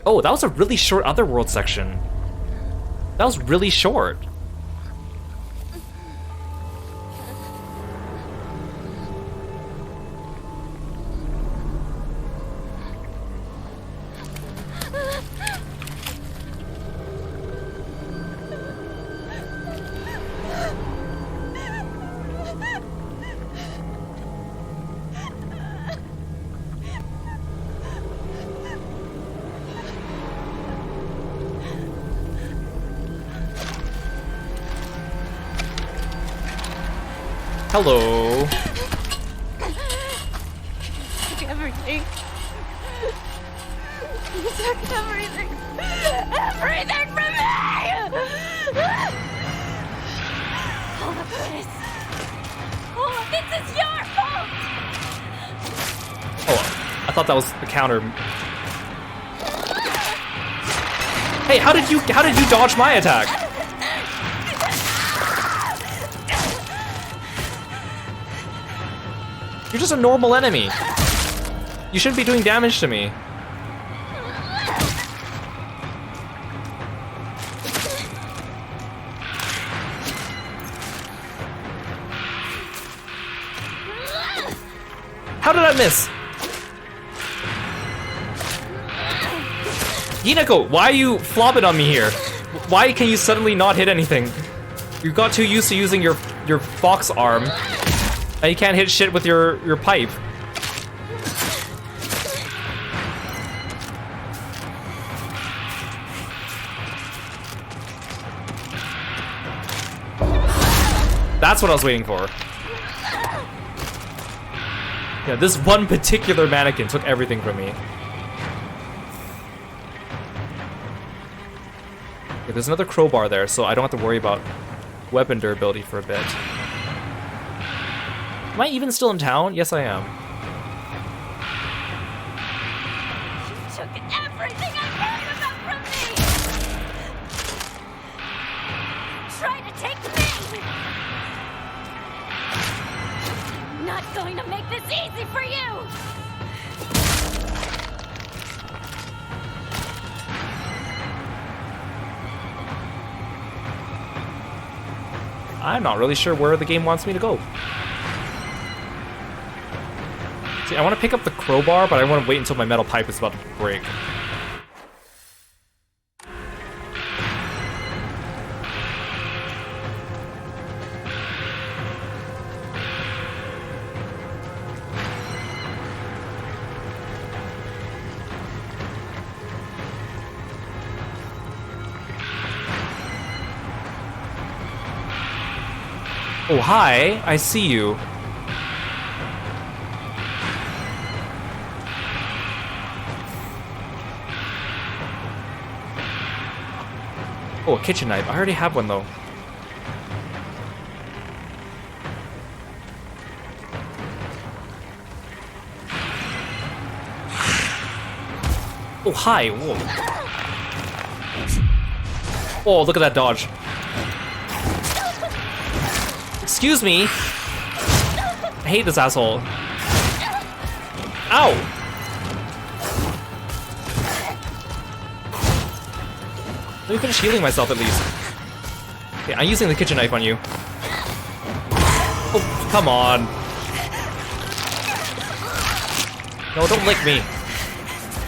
Oh, that was a really short Otherworld section. That was really short. Hello. Took everything. You took everything. Everything from me! All of this. All of this is your fault! Oh, I thought that was the counter. Hey, how did you dodge my attack? You're just a normal enemy. You shouldn't be doing damage to me. How did I miss? Umineko, why are you flopping on me here? Why can you suddenly not hit anything? You got too used to using your fox arm. And you can't hit shit with your pipe. That's what I was waiting for. Yeah, this one particular mannequin took everything from me. Okay, there's another crowbar there, so I don't have to worry about weapon durability for a bit. Am I even still in town? Yes, I am. You took everything I cared about from me! Try to take me! I'm not going to make this easy for you! I'm not really sure where the game wants me to go. See, I want to pick up the crowbar, but I want to wait until my metal pipe is about to break. Oh, hi, I see you. Oh, a kitchen knife. I already have one, though. Oh, hi. Whoa. Oh, look at that dodge. Excuse me. I hate this asshole. Ow! Let me finish healing myself at least. Okay, I'm using the kitchen knife on you. Oh, come on. No, don't lick me.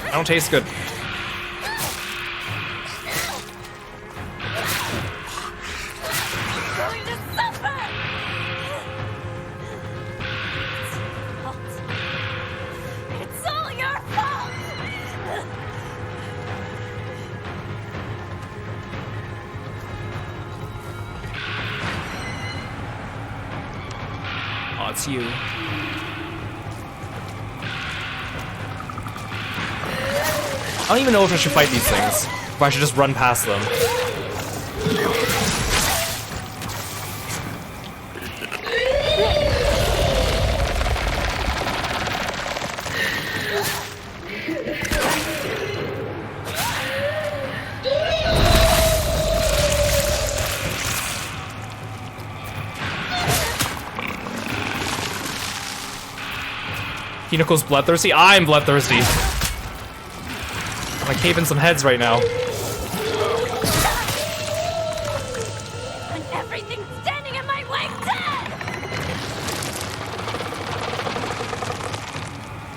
I don't taste good. It's you. I don't even know if I should fight these things. If I should just run past them. Umineko's bloodthirsty? I'm bloodthirsty. I cave in some heads right now. And everything standing in my way dead!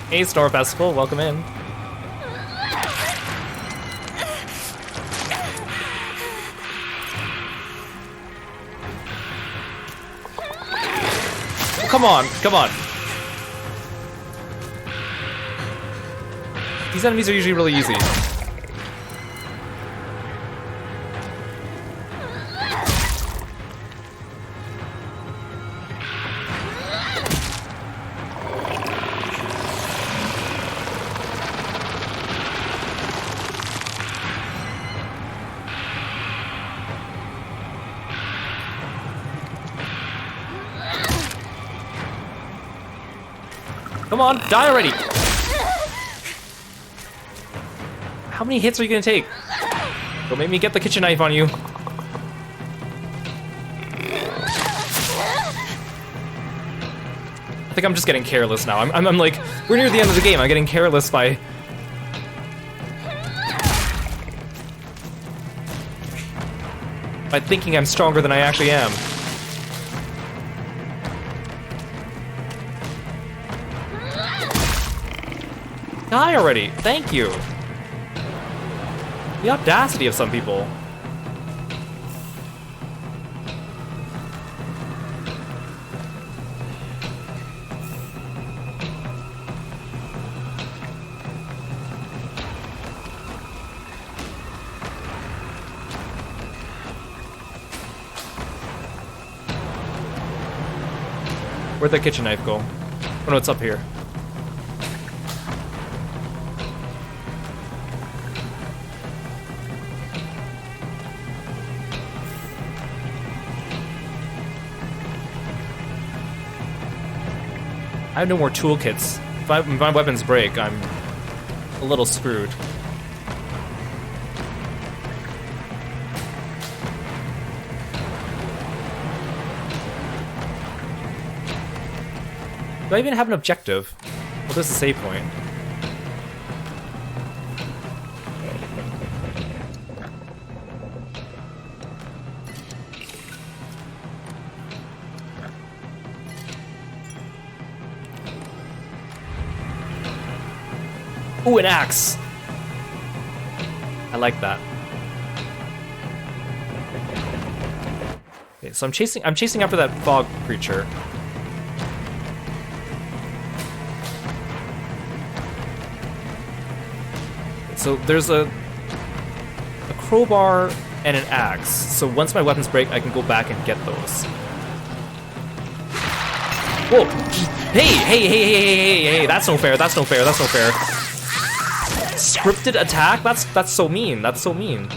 Hey, Star Festival, welcome in. Come on, come on. These enemies are usually really easy. Come on, die already! How many hits are you gonna take? Don't make me get the kitchen knife on you. I think I'm just getting careless now. I'm like, we're near the end of the game. I'm getting careless by thinking I'm stronger than I actually am. Die already! Thank you! The audacity of some people. Where'd the kitchen knife go? Oh no, it's up here. I have no more toolkits. If my weapons break, I'm a little screwed. Do I even have an objective? Well, this is a save point. Ooh, an axe! I like that. Okay, so I'm chasing after that fog creature. So there's a crowbar and an axe. So once my weapons break, I can go back and get those. Whoa! Hey! That's no fair. That's no fair. That's no fair. Scripted attack? That's so mean. That's so mean.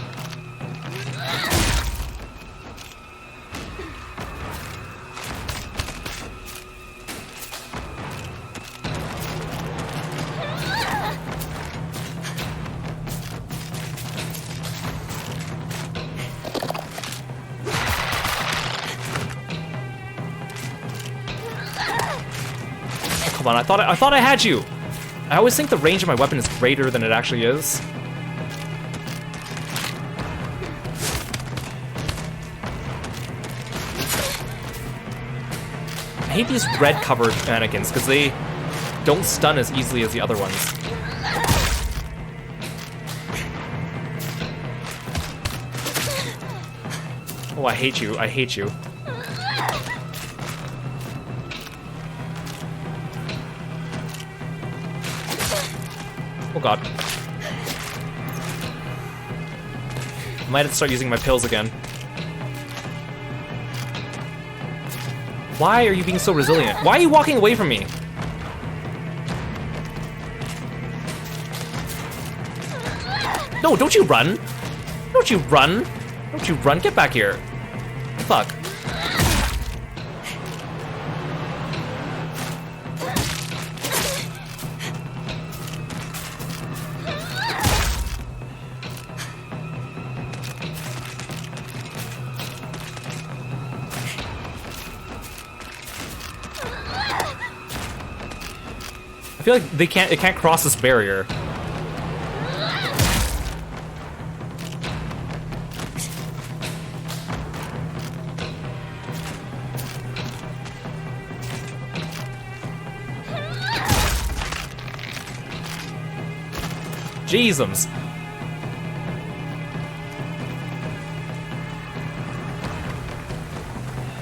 Come on, I thought I had you. I always think the range of my weapon is greater than it actually is. I hate these red covered mannequins because they don't stun as easily as the other ones. Oh, I hate you. I hate you. Oh god. I might have to start using my pills again. Why are you being so resilient? Why are you walking away from me? No, don't you run! Don't you run! Don't you run! Get back here! Fuck. I feel like it can't cross this barrier. Jeezums.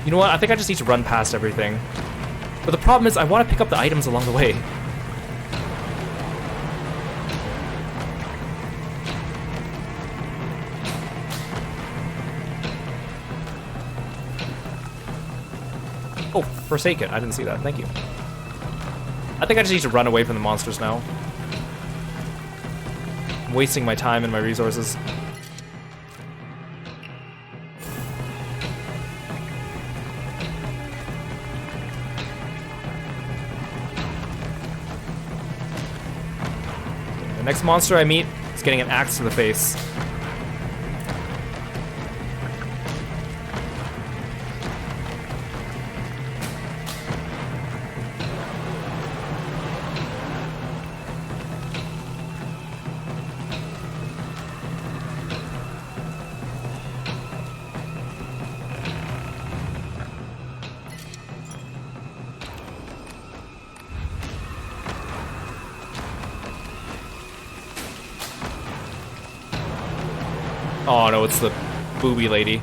You know what? I think I just need to run past everything. But the problem is I want to pick up the items along the way. Oh, Forsaken. I didn't see that. Thank you. I think I just need to run away from the monsters now. I'm wasting my time and my resources. The next monster I meet is getting an axe to the face. Oh no, it's the booby lady.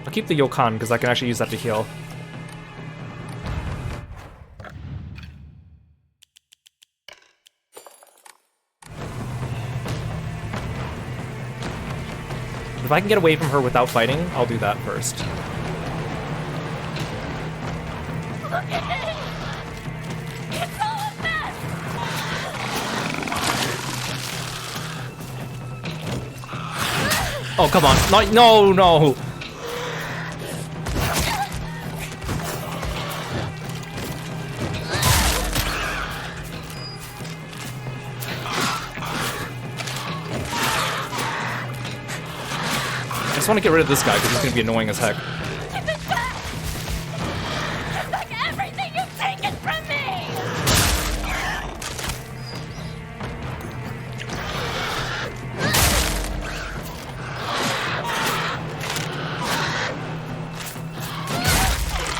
I'll keep the Yokan because I can actually use that to heal. If I can get away from her without fighting, I'll do that first. Look at it! It's all a mess! Oh, come on. No, no! I just want to get rid of this guy because he's going to be annoying as heck. Give it back! Give back everything you've taken from me!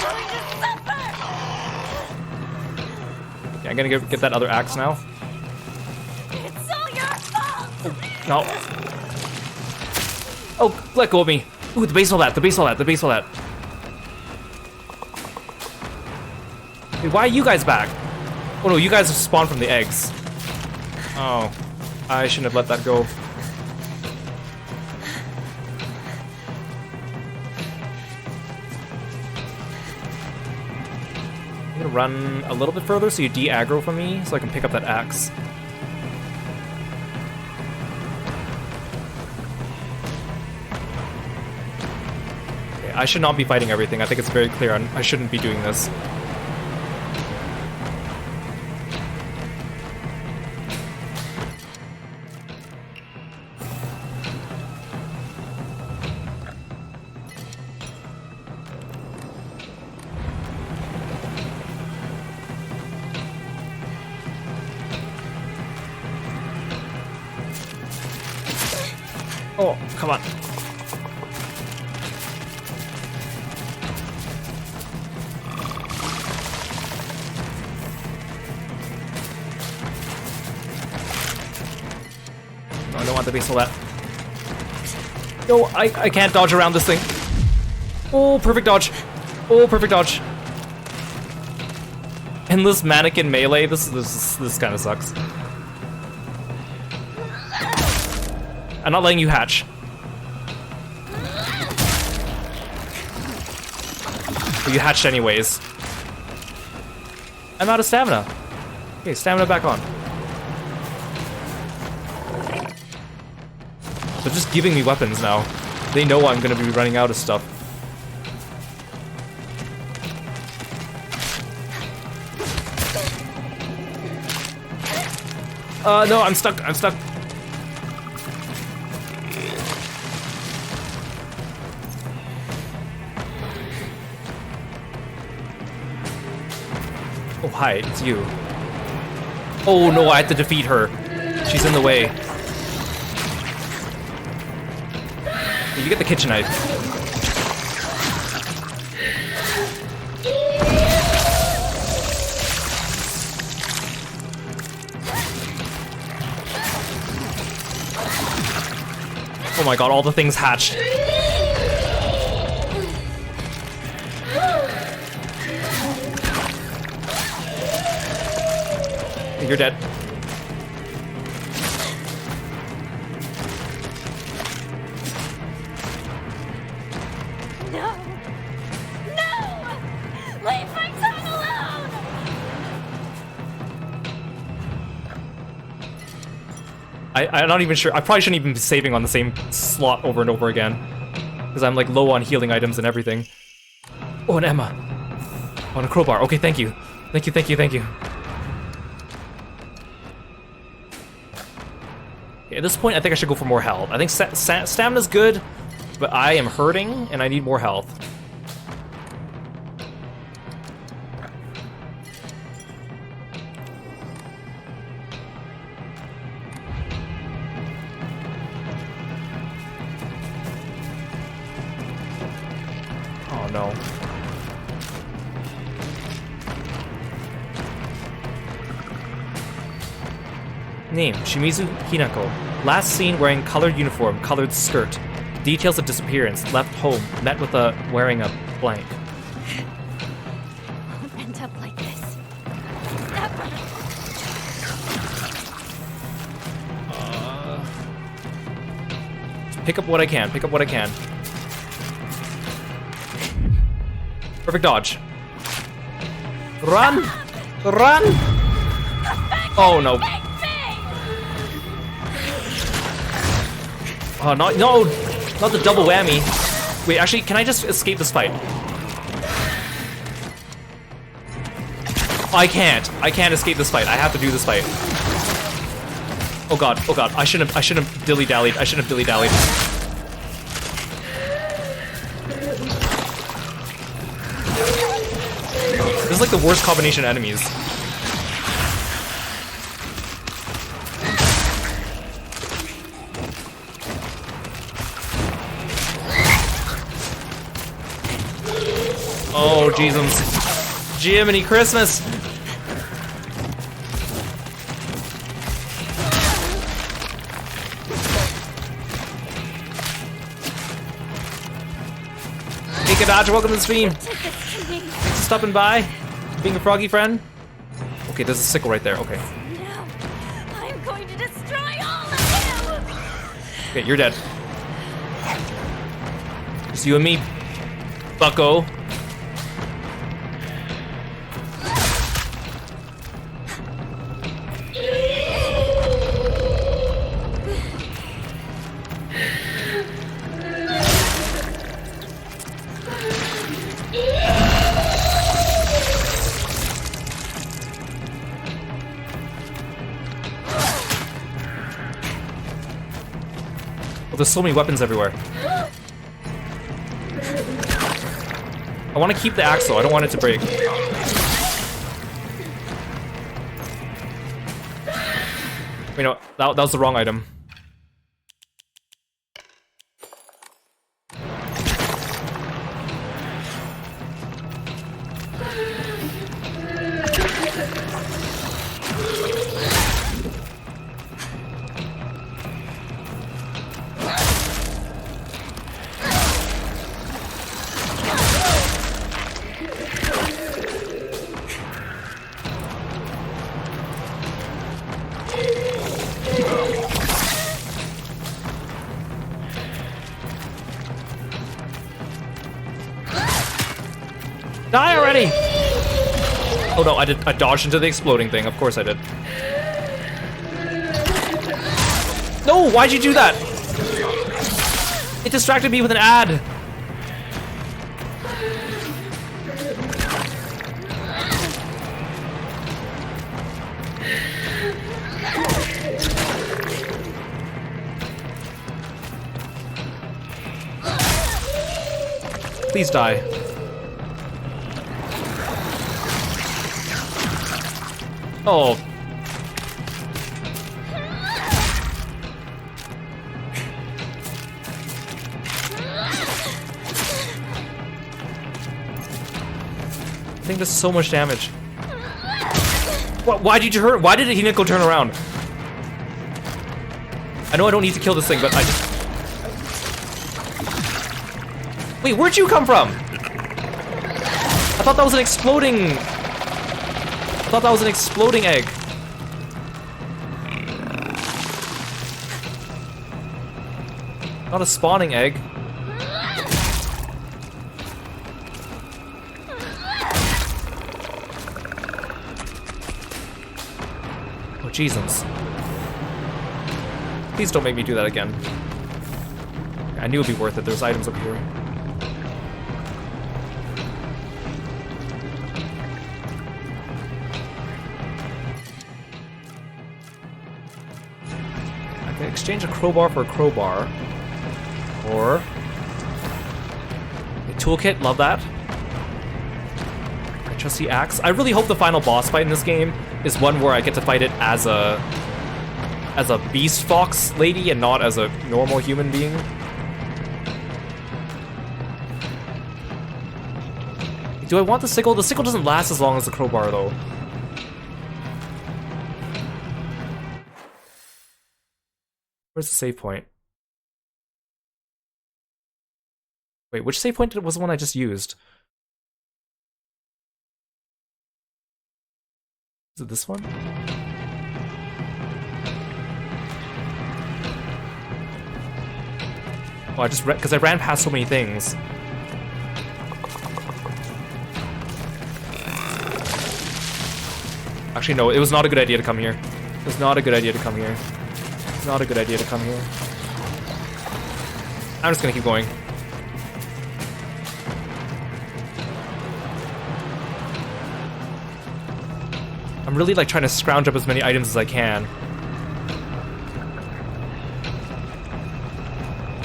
You're going to suffer! Okay, I'm going to get that other axe now. It's all your fault! No. Oh, let go of me. Ooh, the baseball bat, the baseball bat, the baseball bat. Wait, why are you guys back? Oh no, you guys have spawned from the eggs. Oh, I shouldn't have let that go. I'm gonna run a little bit further so you de-aggro from me so I can pick up that axe. I should not be fighting everything. I think it's very clear I shouldn't be doing this. Oh, come on. I don't want the baseball bat. No, I can't dodge around this thing. Oh, perfect dodge. Oh, perfect dodge. Endless mannequin melee. This kind of sucks. I'm not letting you hatch. But you hatched anyways. I'm out of stamina. Okay, stamina back on. They're just giving me weapons now. They know I'm gonna be running out of stuff. No, I'm stuck. I'm stuck. Oh, hi, it's you. Oh no, I have to defeat her. She's in the way. You get the kitchen knife. Oh my god, all the things hatched. You're dead. No! No! Leave my son alone! I'm not even sure. I probably shouldn't even be saving on the same slot over and over again. Because I'm like low on healing items and everything. Oh, an Emma. Oh, and a crowbar. Okay, thank you. Thank you, thank you, thank you. Okay, at this point, I think I should go for more health. I think stamina's good, but I am hurting and I need more health. Oh no. Name, Shimizu Hinako. Last seen wearing colored uniform, colored skirt. Details of disappearance, left home, met with a wearing a blank. Won't end up like this. Pick up what I can, pick up what I can. Perfect dodge. Run! Run! Oh no. Oh, no, not the double whammy. Wait, actually, can I just escape this fight? I can't escape this fight. I have to do this fight. Oh god, I shouldn't have dilly-dallied. I shouldn't have dilly-dallied. This is like the worst combination of enemies. Oh, Jesus. Jiminy Christmas. Hey, Kadachi, welcome to the stream. Thanks for stopping by. Being a froggy friend. Okay, there's a sickle right there. Okay. No! I'm going to destroy all of you! Okay, you're dead. Just you and me, bucko. There's so many weapons everywhere. I want to keep the axe though. I don't want it to break. Wait, no, that was the wrong item. Die already! Oh no, I dodged into the exploding thing. Of course I did. No, why'd you do that? It distracted me with an ad. Please die. Oh. thing does so much damage. What? Why did you hurt? Why did Umineko turn around? I know I don't need to kill this thing, but I just... Wait, where'd you come from? I thought that was an exploding... I thought that was an exploding egg. Not a spawning egg. Oh, Jesus. Please don't make me do that again. I knew it'd be worth it. There's items over here. I can exchange a crowbar for a crowbar. Or a toolkit, love that. A trusty axe. I really hope the final boss fight in this game is one where I get to fight it as a beast fox lady and not as a normal human being. Do I want the sickle? The sickle doesn't last as long as the crowbar though. Where's the save point? Wait, which save point was the one I just used? Is it this one? Oh, I just because I ran past so many things. Actually, no, it was not a good idea to come here. It was not a good idea to come here. It's not a good idea to come here. I'm just gonna keep going. I'm really like trying to scrounge up as many items as I can.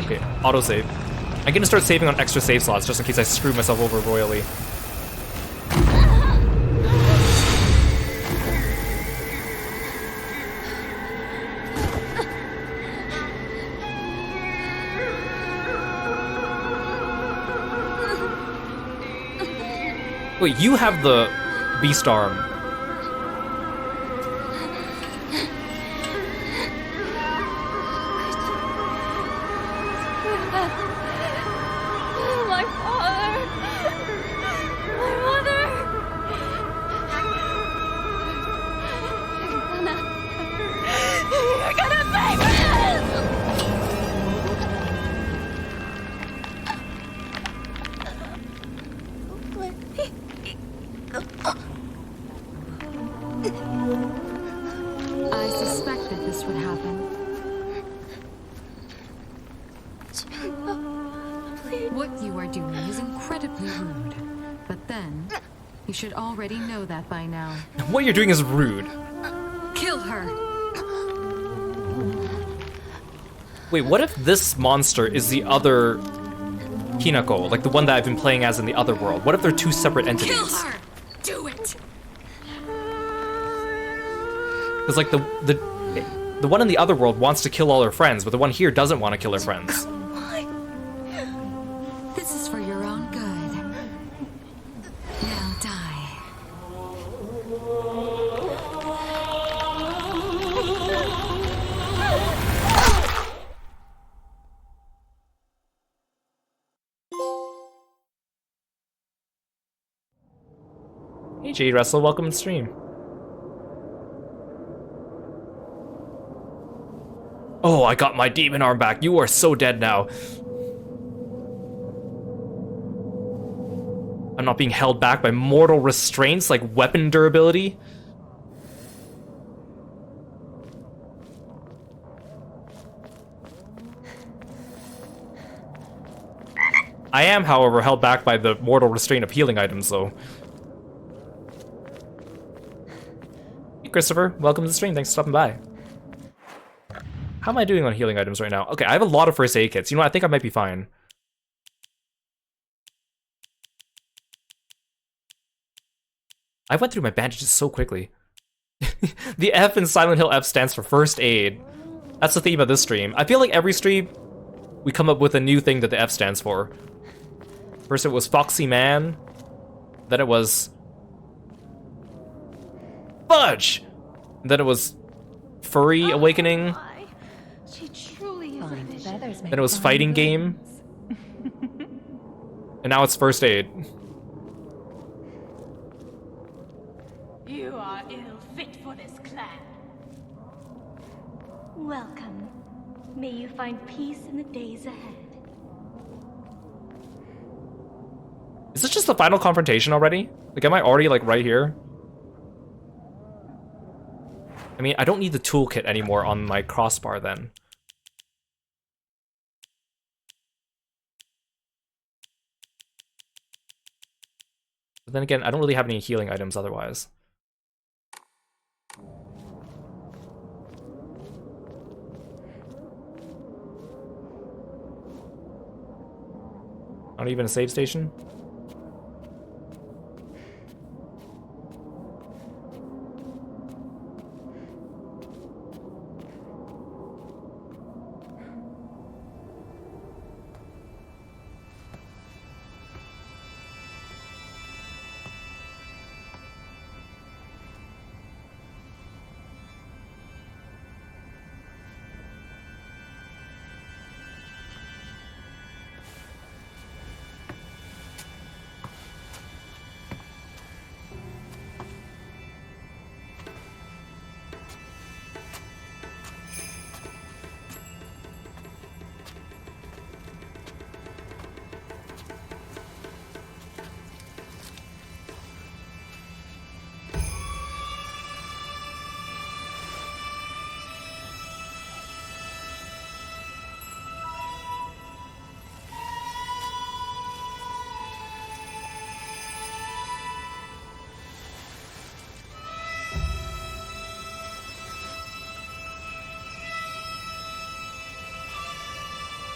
Okay, autosave. I'm gonna start saving on extra save slots just in case I screw myself over royally. Wait, you have the beast arm. Already know that by now. What you're doing is rude. Kill her. Wait, what if this monster is the other Hinako, like the one that I've been playing as in the other world? What if they're two separate entities? Kill her. Do it. Because like the one in the other world wants to kill all her friends, but the one here doesn't want to kill her friends. This is for your own good. Now die. Hey Jade Wrestle, welcome to stream. Oh, I got my demon arm back. You are so dead now. I'm not being held back by mortal restraints like weapon durability. I am, however, held back by the mortal restraint of healing items, though. Hey, Christopher, welcome to the stream. Thanks for stopping by. How am I doing on healing items right now? Okay, I have a lot of first aid kits. You know what? I think I might be fine. I went through my bandages so quickly. The F in Silent Hill F stands for first aid. That's the theme of this stream. I feel like every stream, we come up with a new thing that the F stands for. First it was Foxy Man, then it was fudge! And then it was furry awakening. My, she truly is Fine efficient. feathers make Then it was fine fighting game. boots. And now it's first aid. You are ill fit for this clan. Welcome. May you find peace in the days ahead. Is this just the final confrontation already? Like, am I already, like, right here? I mean, I don't need the toolkit anymore on my crossbar then. But then again, I don't really have any healing items otherwise. Not even a save station?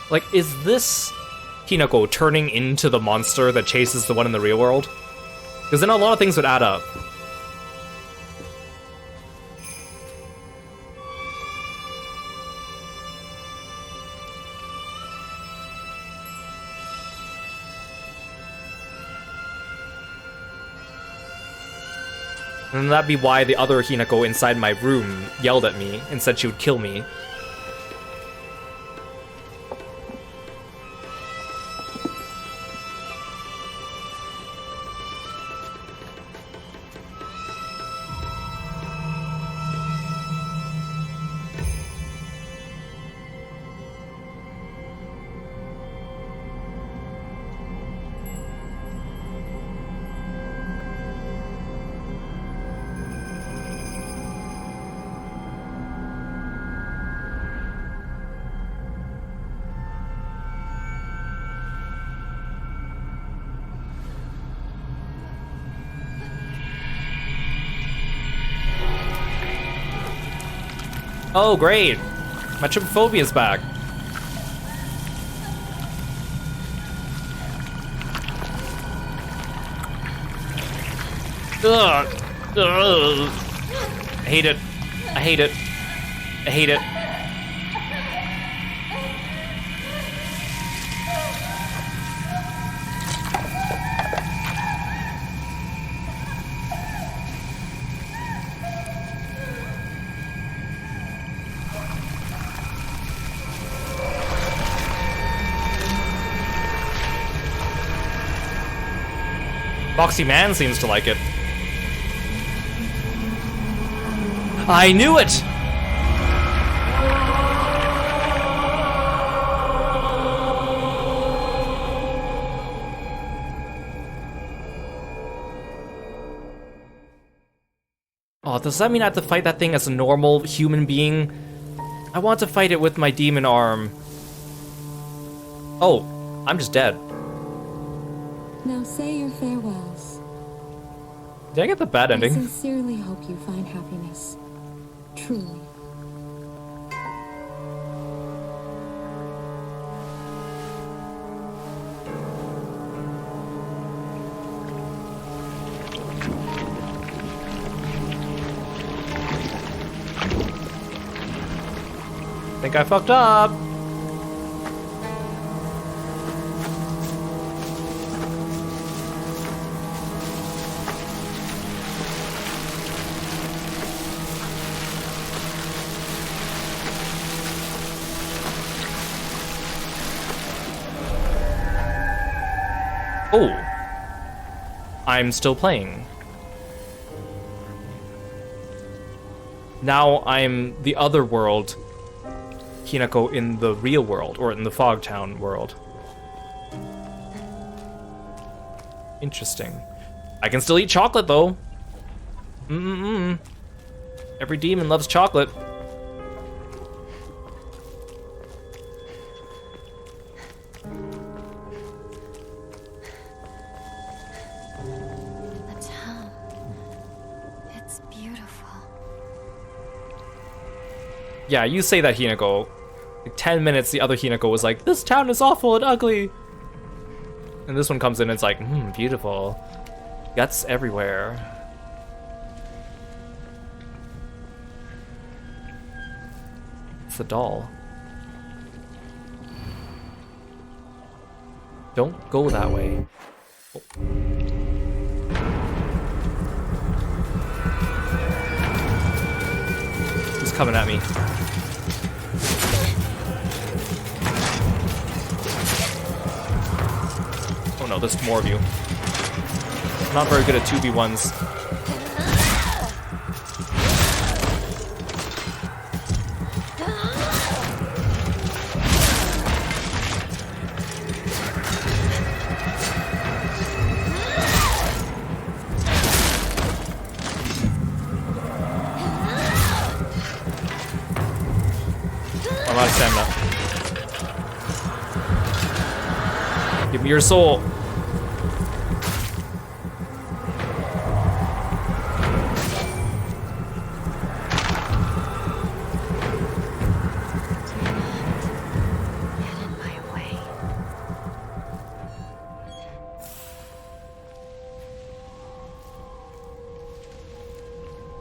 Like, is this Hinako turning into the monster that chases the one in the real world? Because then a lot of things would add up. And that'd be why the other Hinako inside my room yelled at me and said she would kill me. Oh, great! My trypophobia's back. Ugh. Ugh. I hate it. I hate it. I hate it. Boxy Man seems to like it. I knew it! Oh, does that mean I have to fight that thing as a normal human being? I want to fight it with my demon arm. Oh, I'm just dead. Now say your farewells. Did I get the bad I ending? sincerely hope you find happiness. Truly. Think I fucked up. Oh. I'm still playing. Now I'm the other world, Hinako in the real world, or in the Fogtown world. Interesting. I can still eat chocolate, though. Every demon loves chocolate. The town. It's beautiful. Yeah, you say that, Hinako. Like 10 minutes, the other Hinako was like, this town is awful and ugly. And this one comes in and it's like, beautiful. Guts everywhere. It's the doll. Don't go that way. Oh. He's coming at me. Oh no, there's more of you. I'm not very good at 2v1s. I'm out of stamina. Give me your soul.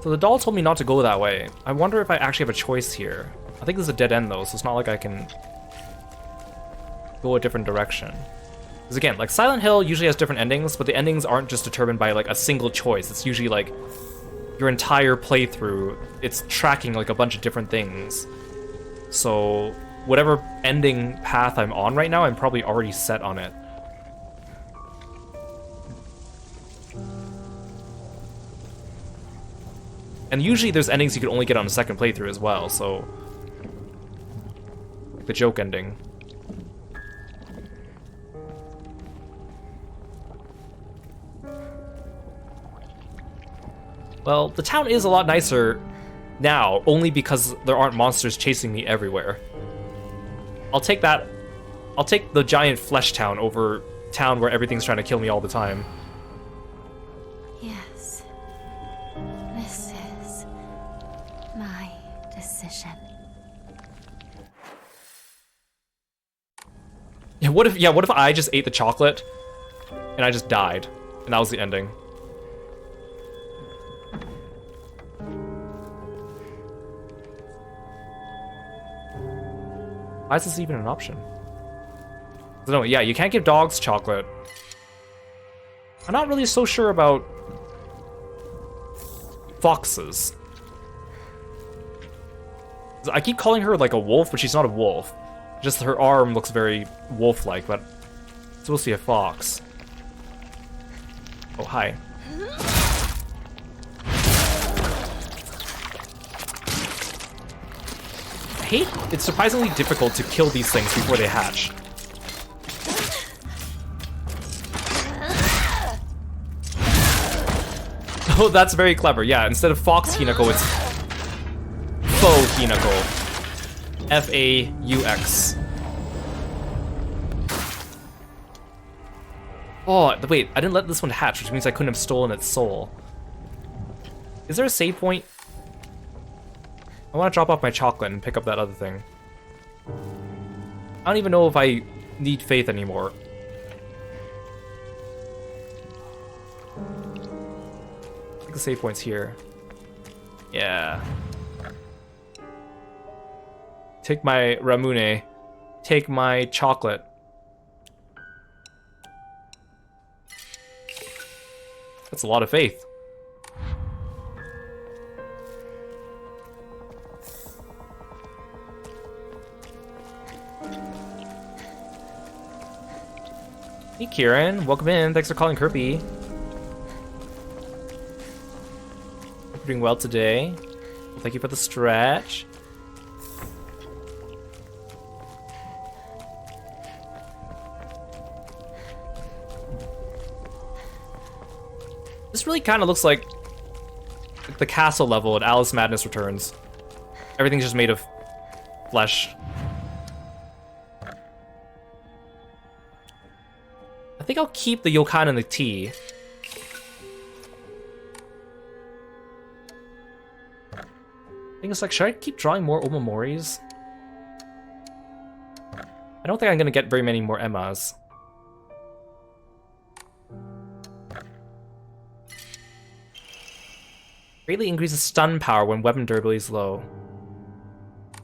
So the doll told me not to go that way. I wonder if I actually have a choice here. I think this is a dead end though, so it's not like I can go a different direction. Because again, like Silent Hill usually has different endings, but the endings aren't just determined by like a single choice. It's usually like your entire playthrough, it's tracking like a bunch of different things. So whatever ending path I'm on right now, I'm probably already set on it. And usually there's endings you can only get on a second playthrough as well, so... like the joke ending. Well, the town is a lot nicer now, only because there aren't monsters chasing me everywhere. I'll take that. I'll take the giant flesh town over town where everything's trying to kill me all the time. Yes. This is my decision. Yeah, what if I just ate the chocolate and I just died and that was the ending? Why is this even an option? No, yeah, you can't give dogs chocolate. I'm not really so sure about foxes. I keep calling her like a wolf, but she's not a wolf. Just her arm looks very wolf-like, but it's supposed to be a fox. Oh, hi. I hate it's surprisingly difficult to kill these things before they hatch. Oh, that's very clever. Yeah, instead of Fox Hinako, it's Faux Hinako. F-A-U-X. Oh, wait, I didn't let this one hatch, which means I couldn't have stolen its soul. Is there a save point? I want to drop off my chocolate and pick up that other thing. I don't even know if I need faith anymore. I think the save point's here. Yeah. Take my Ramune. Take my chocolate. That's a lot of faith. Hey Kieran. Welcome in. Thanks for calling Kirby. Hope you're doing well today. Thank you for the stretch. This really kind of looks like the castle level at Alice Madness Returns. Everything's just made of flesh. I think I'll keep the yokan and the tea. I think it's like, should I keep drawing more Omomoris? I don't think I'm gonna get very many more Emmas. Greatly increases stun power when weapon durability is low.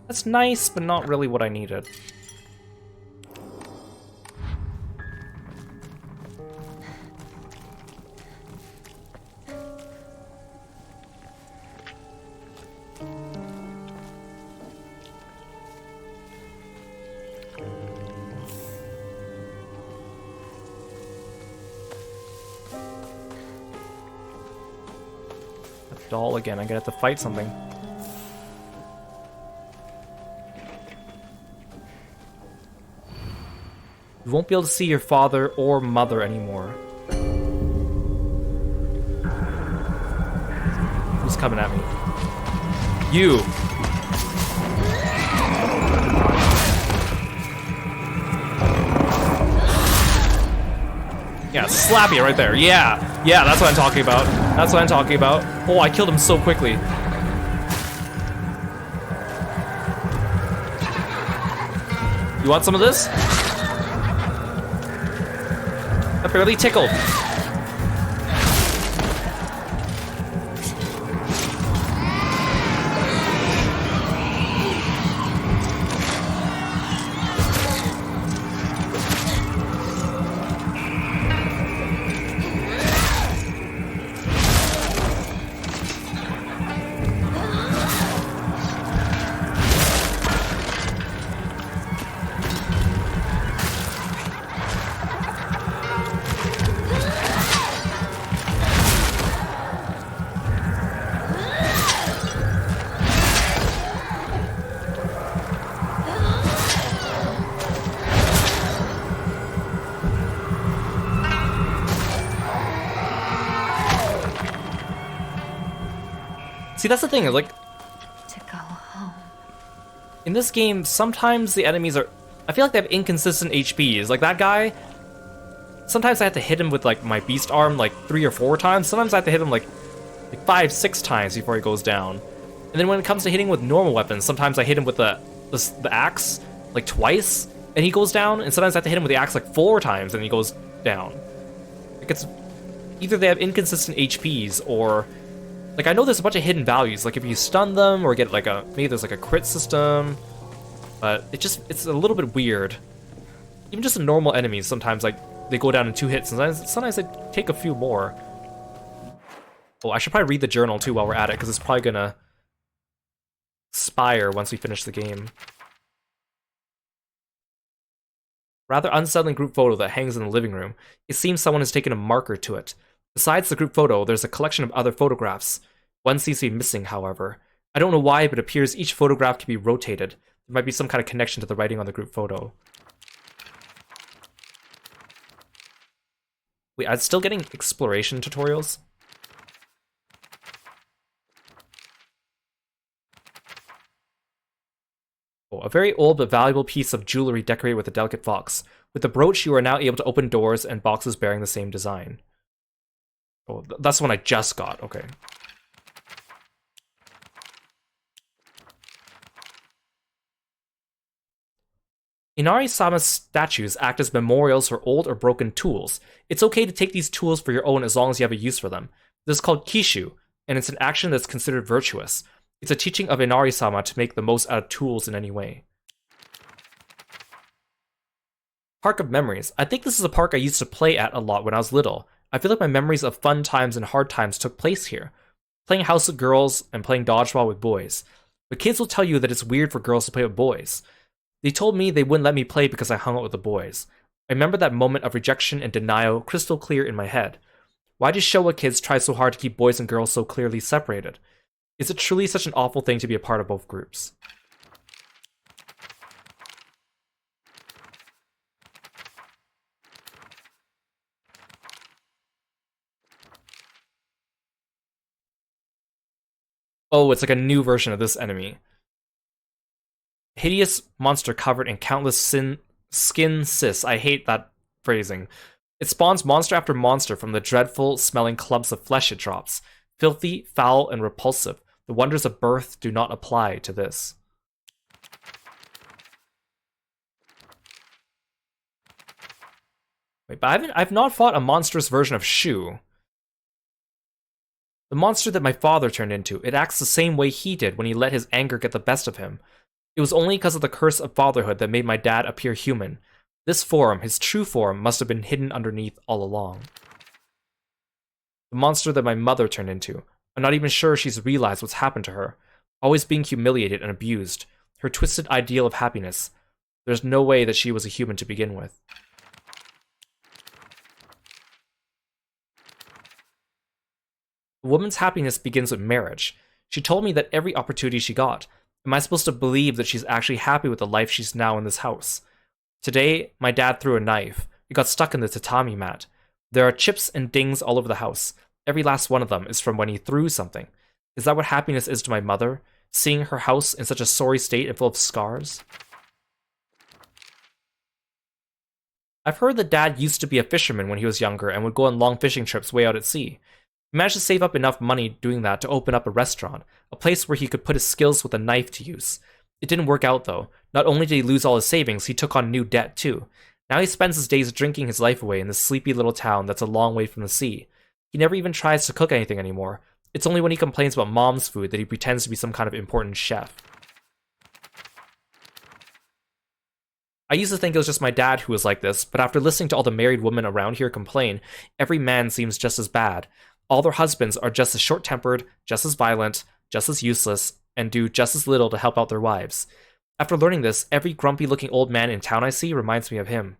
That's nice, but not really what I needed. Doll again. I'm gonna have to fight something. You won't be able to see your father or mother anymore. Who's coming at me? You! Yeah, slap you right there. Yeah! Yeah, that's what I'm talking about. That's what I'm talking about. Oh, I killed him so quickly. You want some of this? I barely tickled. See, that's the thing, like, To go home. in this game, sometimes the enemies are, I feel like they have inconsistent HPs. Like, that guy, sometimes I have to hit him with, like, my beast arm, like, 3 or 4 times. Sometimes I have to hit him, like 5, 6 times before he goes down. And then when it comes to hitting with normal weapons, sometimes I hit him with the axe, like, twice, and he goes down. And sometimes I have to hit him with the axe, like, 4 times, and he goes down. Like, it's, either they have inconsistent HPs, or... Like, I know there's a bunch of hidden values, like if you stun them or get like maybe there's like a crit system, but it's a little bit weird. Even just the normal enemies, sometimes like they go down in 2 hits, and sometimes they take a few more. Oh, I should probably read the journal too while we're at it, because it's probably gonna expire once we finish the game. Rather unsettling group photo that hangs in the living room. It seems someone has taken a marker to it. Besides the group photo, there's a collection of other photographs. One seems to be missing, however. I don't know why, but it appears each photograph can be rotated. There might be some kind of connection to the writing on the group photo. Wait, I'm still getting exploration tutorials? Oh, a very old but valuable piece of jewelry decorated with a delicate fox. With the brooch, you are now able to open doors and boxes bearing the same design. Oh, that's the one I just got. Okay. Inari-sama's statues act as memorials for old or broken tools. It's okay to take these tools for your own as long as you have a use for them. This is called kishu, and it's an action that's considered virtuous. It's a teaching of Inari-sama to make the most out of tools in any way. Park of Memories. I think this is a park I used to play at a lot when I was little. I feel like my memories of fun times and hard times took place here. Playing house with girls and playing dodgeball with boys. But kids will tell you that it's weird for girls to play with boys. They told me they wouldn't let me play because I hung out with the boys. I remember that moment of rejection and denial crystal clear in my head. Why do Showa kids try so hard to keep boys and girls so clearly separated? Is it truly such an awful thing to be a part of both groups? Oh, it's like a new version of this enemy. Hideous monster covered in countless skin cysts. I hate that phrasing. It spawns monster after monster from the dreadful smelling clumps of flesh it drops. Filthy, foul, and repulsive. The wonders of birth do not apply to this. Wait, but I've not fought a monstrous version of Shu. The monster that my father turned into, it acts the same way he did when he let his anger get the best of him. It was only because of the curse of fatherhood that made my dad appear human. This form, his true form, must have been hidden underneath all along. The monster that my mother turned into, I'm not even sure she's realized what's happened to her. Always being humiliated and abused. Her twisted ideal of happiness. There's no way that she was a human to begin with. A woman's happiness begins with marriage. She told me that every opportunity she got. Am I supposed to believe that she's actually happy with the life she's now in this house? Today, my dad threw a knife. It got stuck in the tatami mat. There are chips and dings all over the house. Every last one of them is from when he threw something. Is that what happiness is to my mother? Seeing her house in such a sorry state and full of scars? I've heard that dad used to be a fisherman when he was younger and would go on long fishing trips way out at sea. He managed to save up enough money doing that to open up a restaurant, a place where he could put his skills with a knife to use. It didn't work out though. Not only did he lose all his savings, he took on new debt too. Now he spends his days drinking his life away in this sleepy little town that's a long way from the sea. He never even tries to cook anything anymore. It's only when he complains about mom's food that he pretends to be some kind of important chef. I used to think it was just my dad who was like this, but after listening to all the married women around here complain, every man seems just as bad. All their husbands are just as short-tempered, just as violent, just as useless, and do just as little to help out their wives. After learning this, every grumpy-looking old man in town I see reminds me of him.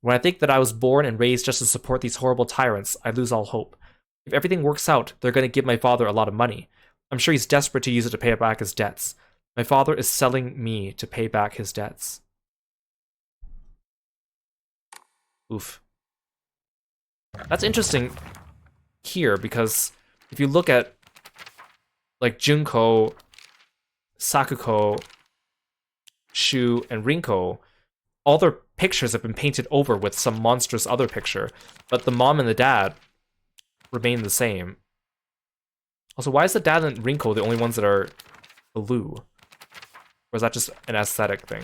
When I think that I was born and raised just to support these horrible tyrants, I lose all hope. If everything works out, they're going to give my father a lot of money. I'm sure he's desperate to use it to pay back his debts. My father is selling me to pay back his debts. Oof. That's interesting here, because if you look at like Junko, Sakuko, Shu, and Rinko, all their pictures have been painted over with some monstrous other picture, but the mom and the dad remain the same. Also, why is the dad and Rinko the only ones that are blue? Or is that just an aesthetic thing?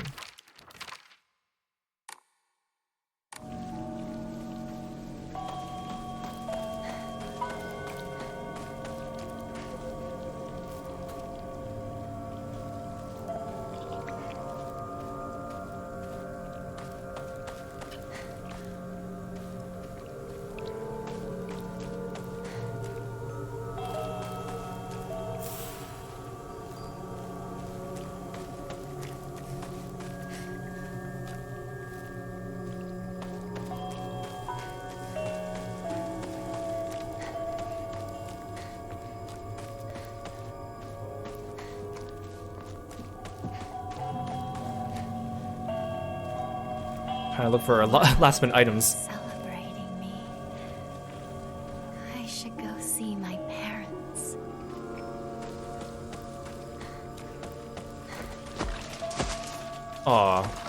Trying to look for last minute items. Celebrating me. I should go see my parents. Aw.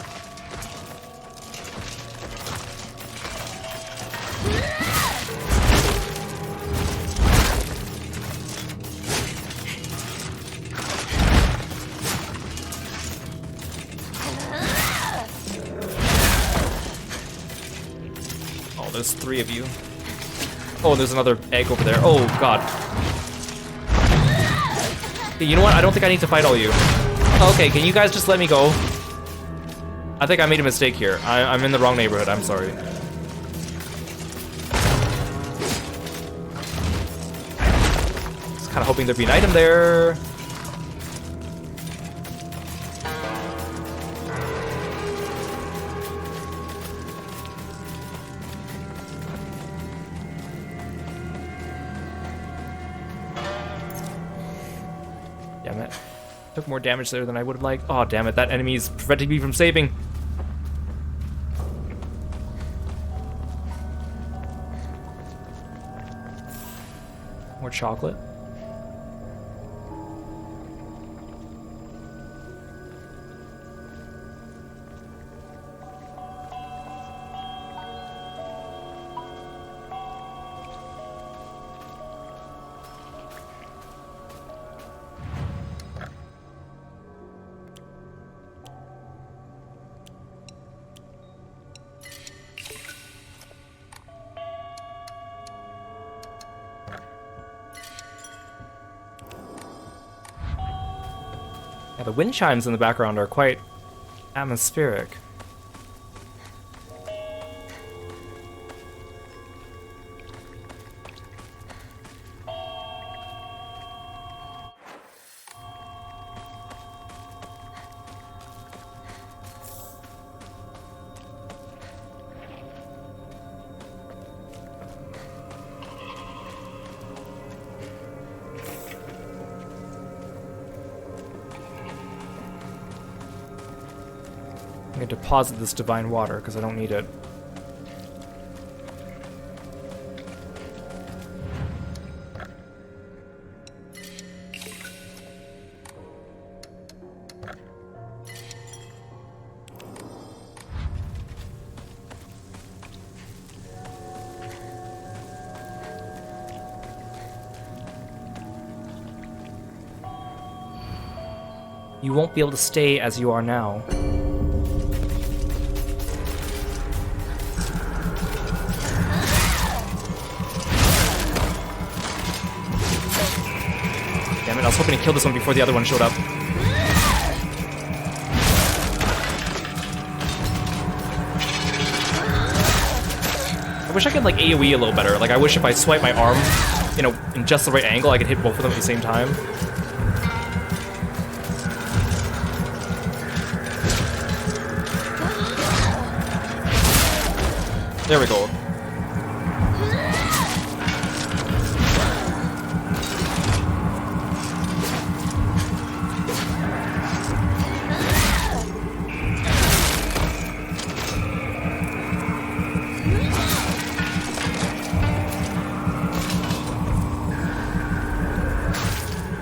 There's 3 of you. Oh, there's another egg over there. Oh, God. Okay, you know what? I don't think I need to fight all you. Okay, can you guys just let me go? I think I made a mistake here. I'm in the wrong neighborhood. I'm sorry. Just kind of hoping there'd be an item there. Damn it. Took more damage there than I would have liked. Oh, damn it. That enemy's preventing me from saving. More chocolate. Yeah, the wind chimes in the background are quite atmospheric. I'm gonna deposit this divine water because I don't need it. You won't be able to stay as you are now. Damn it, I was hoping to kill this one before the other one showed up. I wish I could like AoE a little better. Like I wish if I swipe my arm, you know, in just the right angle, I could hit both of them at the same time. There we go.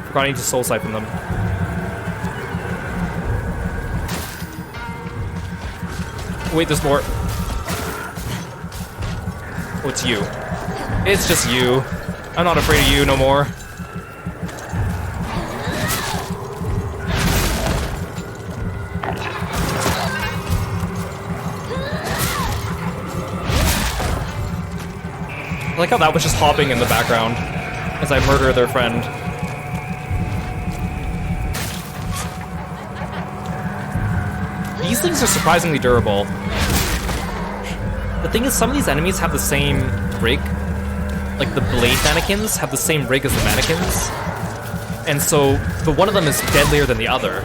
Forgot I need to soul siphon them. Wait, there's more. Oh, it's you. It's just you. I'm not afraid of you no more. I like how that was just hopping in the background as I murder their friend. These things are surprisingly durable. The thing is, some of these enemies have the same rig. Like the blade mannequins have the same rig as the mannequins. And so, the one of them is deadlier than the other.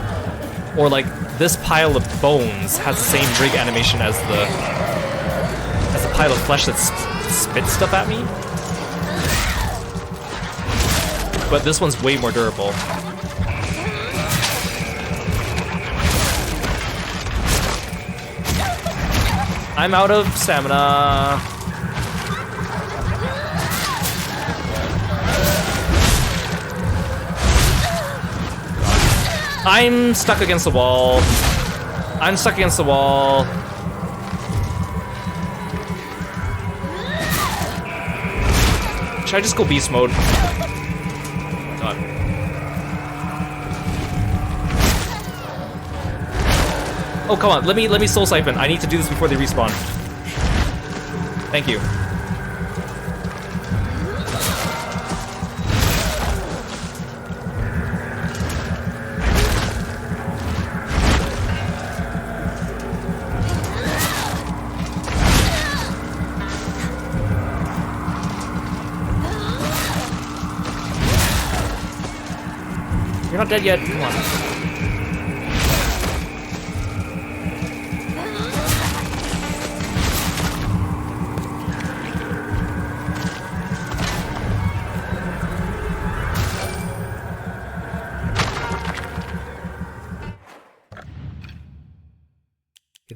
Or like, this pile of bones has the same rig animation as the pile of flesh that spits stuff at me. But this one's way more durable. I'm out of stamina. I'm stuck against the wall. I'm stuck against the wall. Should I just go beast mode? God. Oh, come on, let me soul siphon. I need to do this before they respawn. Thank you. You're not dead yet. Come on.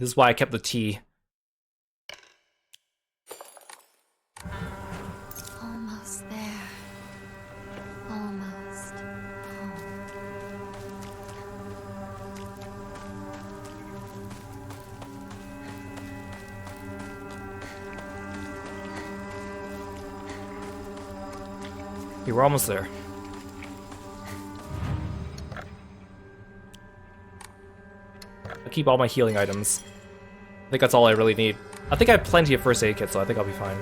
This is why I kept the T. Almost there. Almost home. Okay, we're almost there. I'll keep all my healing items. I think that's all I really need. I think I have plenty of first aid kits, so I think I'll be fine.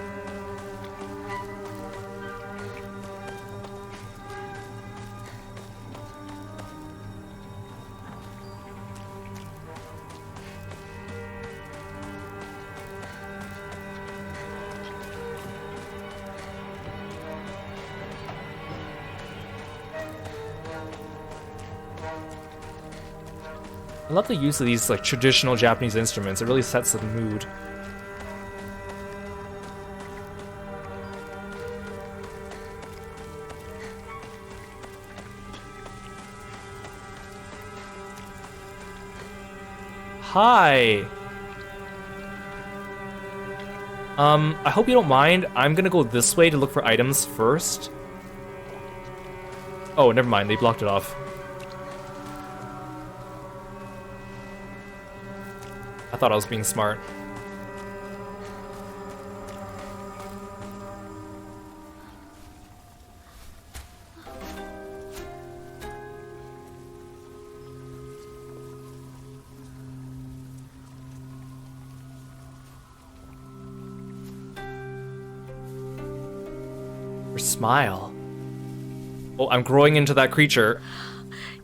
I love the use of these like traditional Japanese instruments. It really sets the mood. Hi. I hope you don't mind. I'm gonna go this way to look for items first. Oh, never mind. They blocked it off. I thought I was being smart. Her smile. Oh, I'm growing into that creature.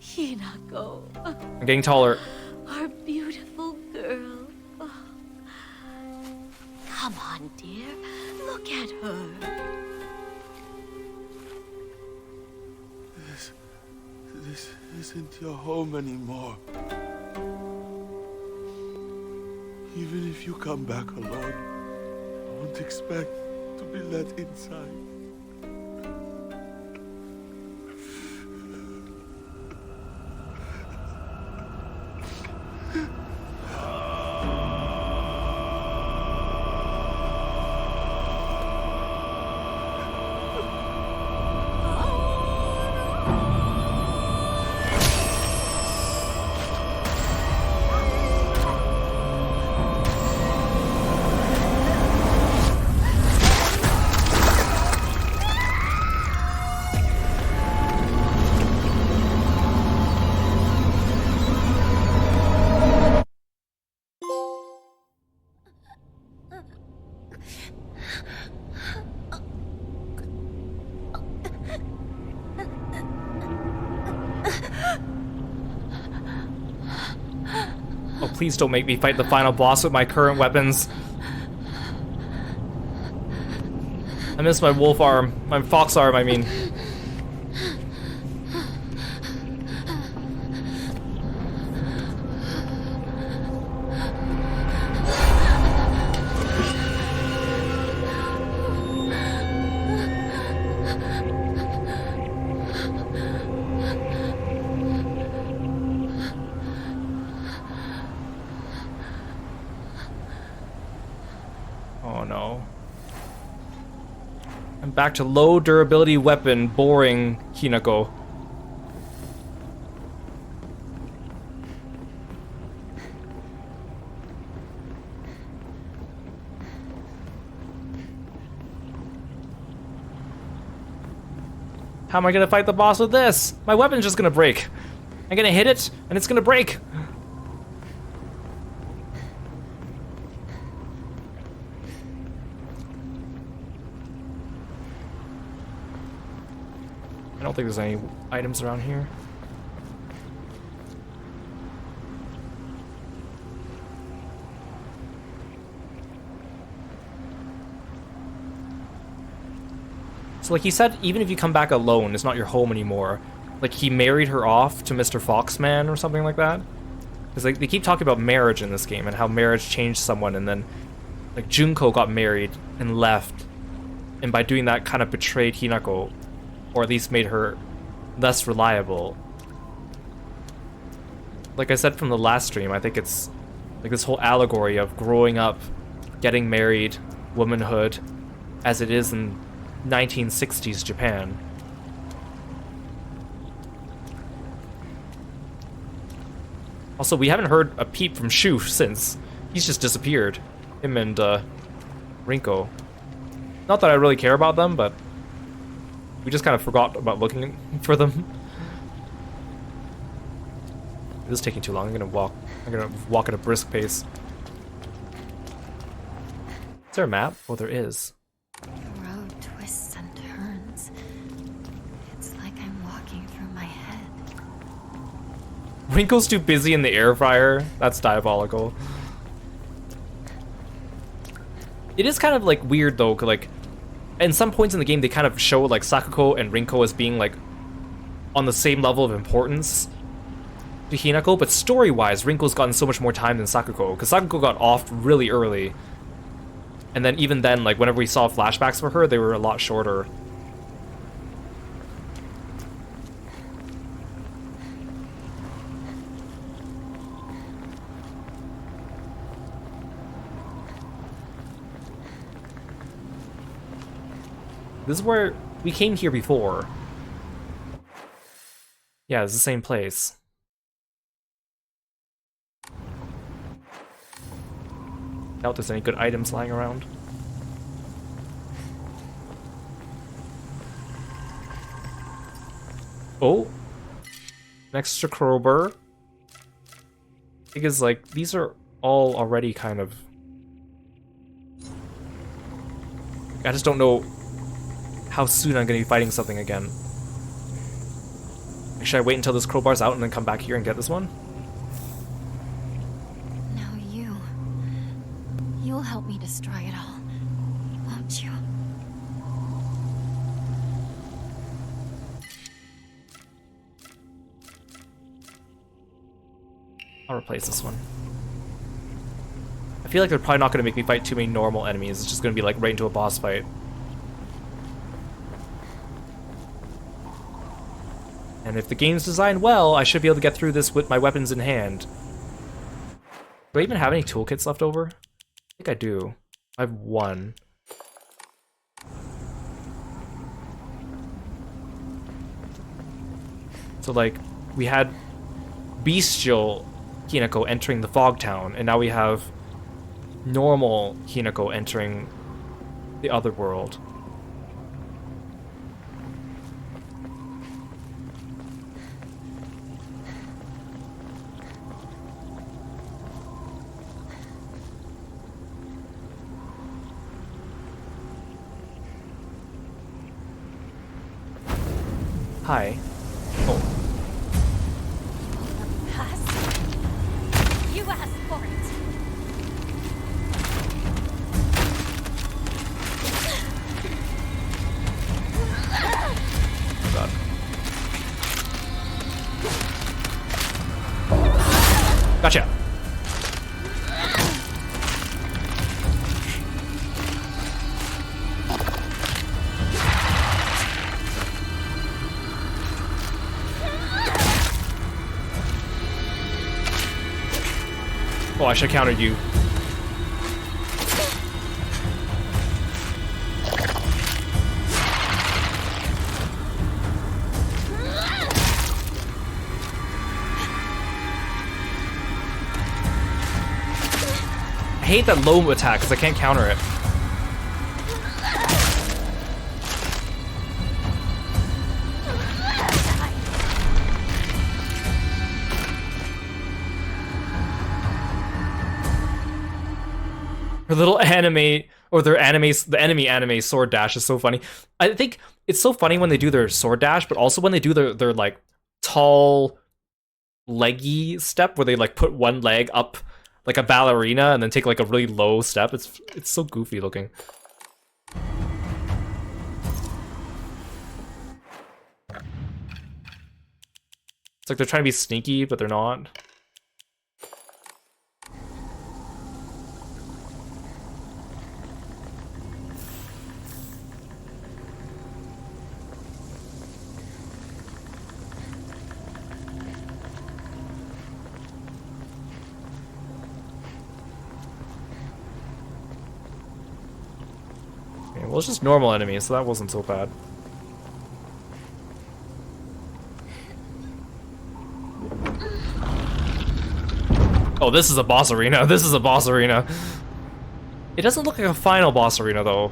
Hinako, I'm getting taller. our beautiful girl. Oh. Come on, dear. Look at her. This isn't your home anymore. Even if you come back alone, I won't expect to be let inside. Oh, please don't make me fight the final boss with my current weapons. I miss my wolf arm. My fox arm, I mean. Oh no. I'm back to low durability weapon, boring Hinako. How am I gonna fight the boss with this? My weapon's just gonna break. I'm gonna hit it, and it's gonna break. I don't think there's any items around here. So like he said, even if you come back alone, it's not your home anymore. Like he married her off to Mr. Foxman or something like that. Because like they keep talking about marriage in this game and how marriage changed someone, and then like Junko got married and left, and by doing that kind of betrayed Hinako, or at least made her less reliable. Like I said from the last stream, I think it's Like this whole allegory of growing up, getting married, womanhood, as it is in 1960s Japan. Also, we haven't heard a peep from Shu since. He's just disappeared. Him and Rinko. Not that I really care about them, but we just kind of forgot about looking for them. This is taking too long. I'm gonna walk at a brisk pace. Is there a map? Oh, there is. The road twists and turns. It's like I'm walking through my head. Wrinkle's too busy in the air fryer. That's diabolical. It is kind of like weird though, 'cause, like in some points in the game they kind of show like Sakuko and Rinko as being like on the same level of importance to Hinako, but story-wise, Rinko's gotten so much more time than Sakuko, because Sakuko got off really early. And then even then, like whenever we saw flashbacks for her, they were a lot shorter. This is where we came here before. Yeah, it's the same place. Doubt there's any good items lying around. Oh, an extra crowbar. Because like these are all already kind of. I just don't know how soon I'm gonna be fighting something again. Should I wait until this crowbar's out and then come back here and get this one? Now you'll help me destroy it all, won't you? I'll replace this one. I feel like they're probably not going to make me fight too many normal enemies. It's just going to be like right into a boss fight. And if the game's designed well, I should be able to get through this with my weapons in hand. Do I even have any toolkits left over? I think I do. I have one. So like, we had bestial Hinako entering the fog town, and now we have normal Hinako entering the other world. Hi. Oh. You asked for it. God. Gotcha. Oh, I should have countered you. I hate that low attack because I can't counter it. Her little anime, or their anime, the enemy anime sword dash is so funny. I think it's so funny when they do their sword dash, but also when they do their like tall, leggy step where they like put one leg up like a ballerina and then take like a really low step. It's so goofy looking. It's like they're trying to be sneaky, but they're not. Well, it's just normal enemies, so that wasn't so bad. Oh, this is a boss arena. This is a boss arena. It doesn't look like a final boss arena, though.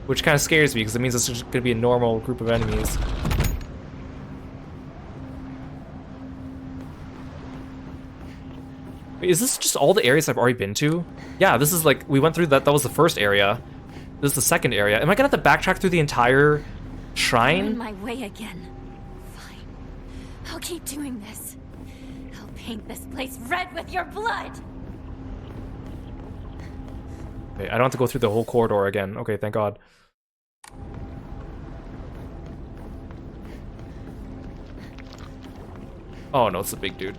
Which kind of scares me, because it means it's just going to be a normal group of enemies. Wait, is this just all the areas I've already been to? Yeah, this is like, we went through that. That was the first area. This is the second area. Am I going to have to backtrack through the entire shrine? I'm in my way again. Fine. I'll keep doing this. I'll paint this place red with your blood. Okay, I don't have to go through the whole corridor again. Okay, thank God. Oh no, it's a big dude.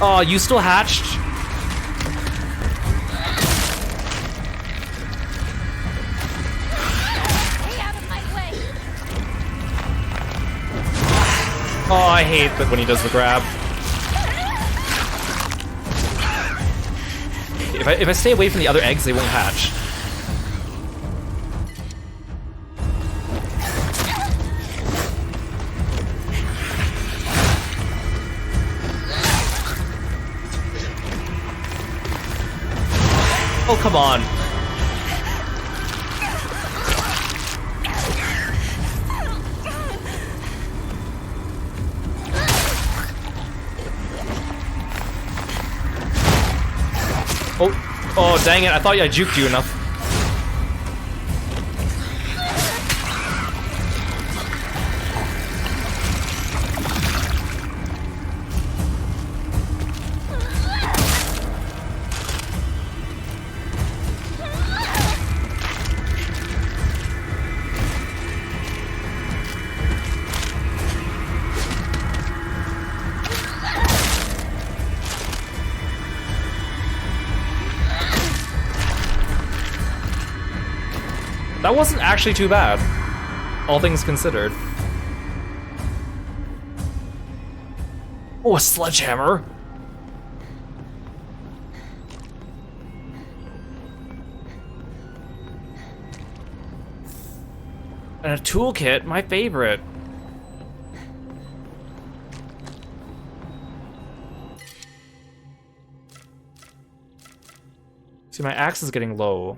Oh, you still hatched? Stay out of my way. Oh, I hate that when he does the grab. If I stay away from the other eggs, they won't hatch. Oh, come on. Oh, dang it. I thought I juked you enough. That wasn't actually too bad, all things considered. Oh, a sledgehammer! And a toolkit, my favorite. See, my axe is getting low.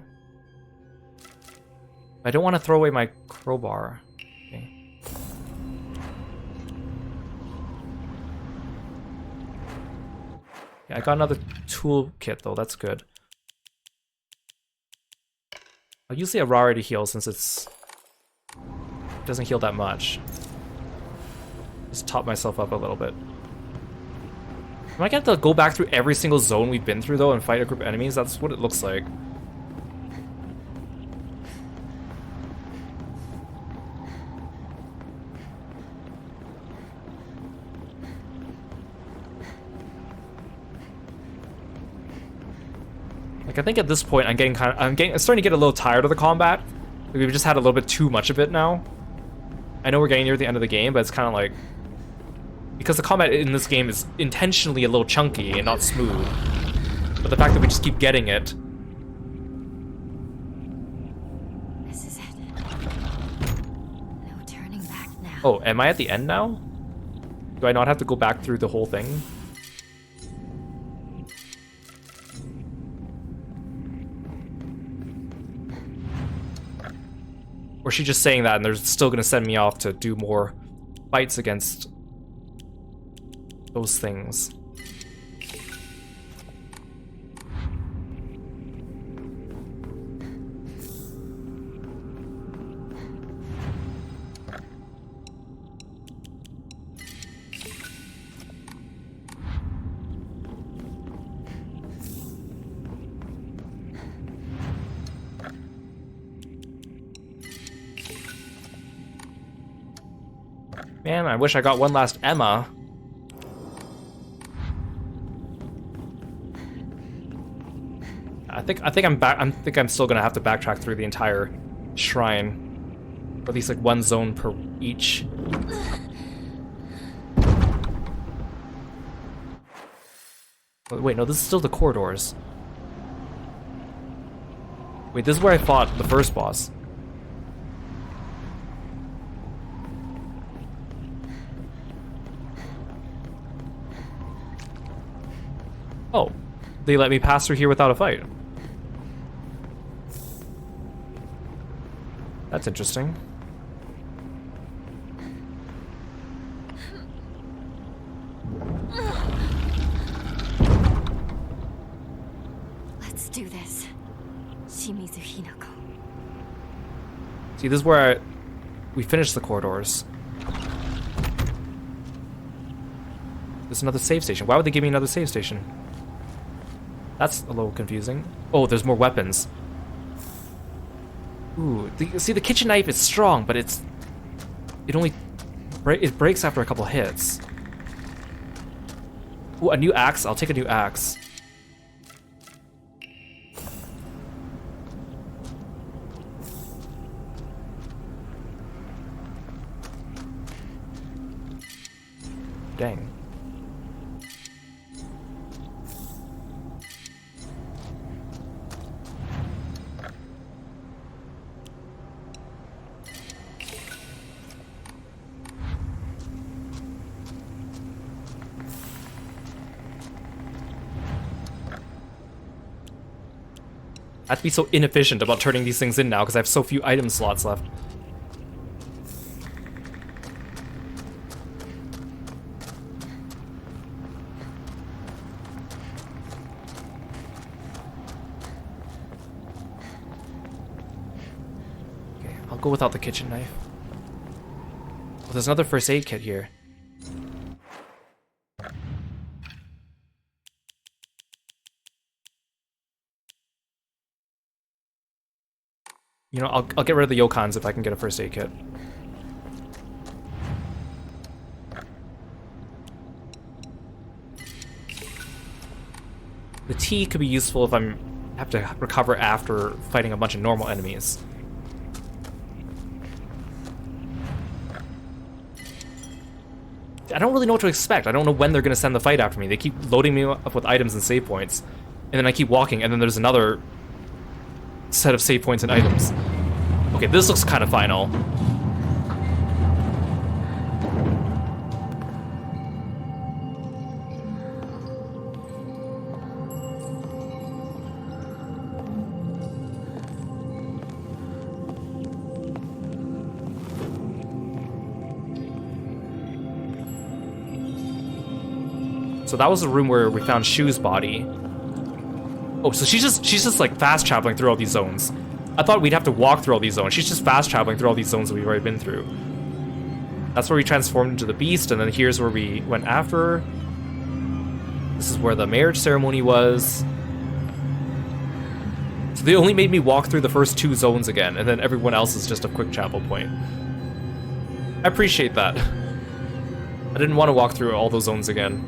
I don't want to throw away my crowbar. Okay. Yeah, I got another toolkit though, that's good. I'll use the Arari to heal since it doesn't heal that much. Just top myself up a little bit. Am I gonna have to go back through every single zone we've been through though and fight a group of enemies? That's what it looks like. Like, I think at this point I'm starting to get a little tired of the combat. We've just had a little bit too much of it now. I know we're getting near the end of the game, but it's kind of like, because the combat in this game is intentionally a little chunky and not smooth. But the fact that we just keep getting it. This is it. No turning back now. Oh, am I at the end now? Do I not have to go back through the whole thing? Or is she just saying that and they're still gonna send me off to do more fights against those things? Man, I wish I got one last Emma. I think I'm back. I think I'm still gonna have to backtrack through the entire shrine, or at least like one zone per each. Wait, no, this is still the corridors. Wait, this is where I fought the first boss. Oh, they let me pass through here without a fight. That's interesting. Let's do this. Shimizu Hinako. See, this is where we finished the corridors. There's another save station. Why would they give me another save station? That's a little confusing. Oh, there's more weapons. Ooh, see, the kitchen knife is strong, but it breaks after a couple hits. Ooh, a new axe. I'll take a new axe. Dang. I have to be so inefficient about turning these things in now because I have so few item slots left. Okay, I'll go without the kitchen knife. Oh, there's another first aid kit here. You know, I'll get rid of the Yokans if I can get a first aid kit. The tea could be useful if I have to recover after fighting a bunch of normal enemies. I don't really know what to expect. I don't know when they're going to send the fight after me. They keep loading me up with items and save points, and then I keep walking, and then there's another set of save points and items. Okay, this looks kind of final. So that was the room where we found Shu's body. Oh, so she's just like fast traveling through all these zones. I thought we'd have to walk through all these zones. She's just fast traveling through all these zones that we've already been through. That's where we transformed into the beast, and then here's where we went after her. This is where the marriage ceremony was. So they only made me walk through the first 2 zones again, and then everyone else is just a quick travel point. I appreciate that. I didn't want to walk through all those zones again.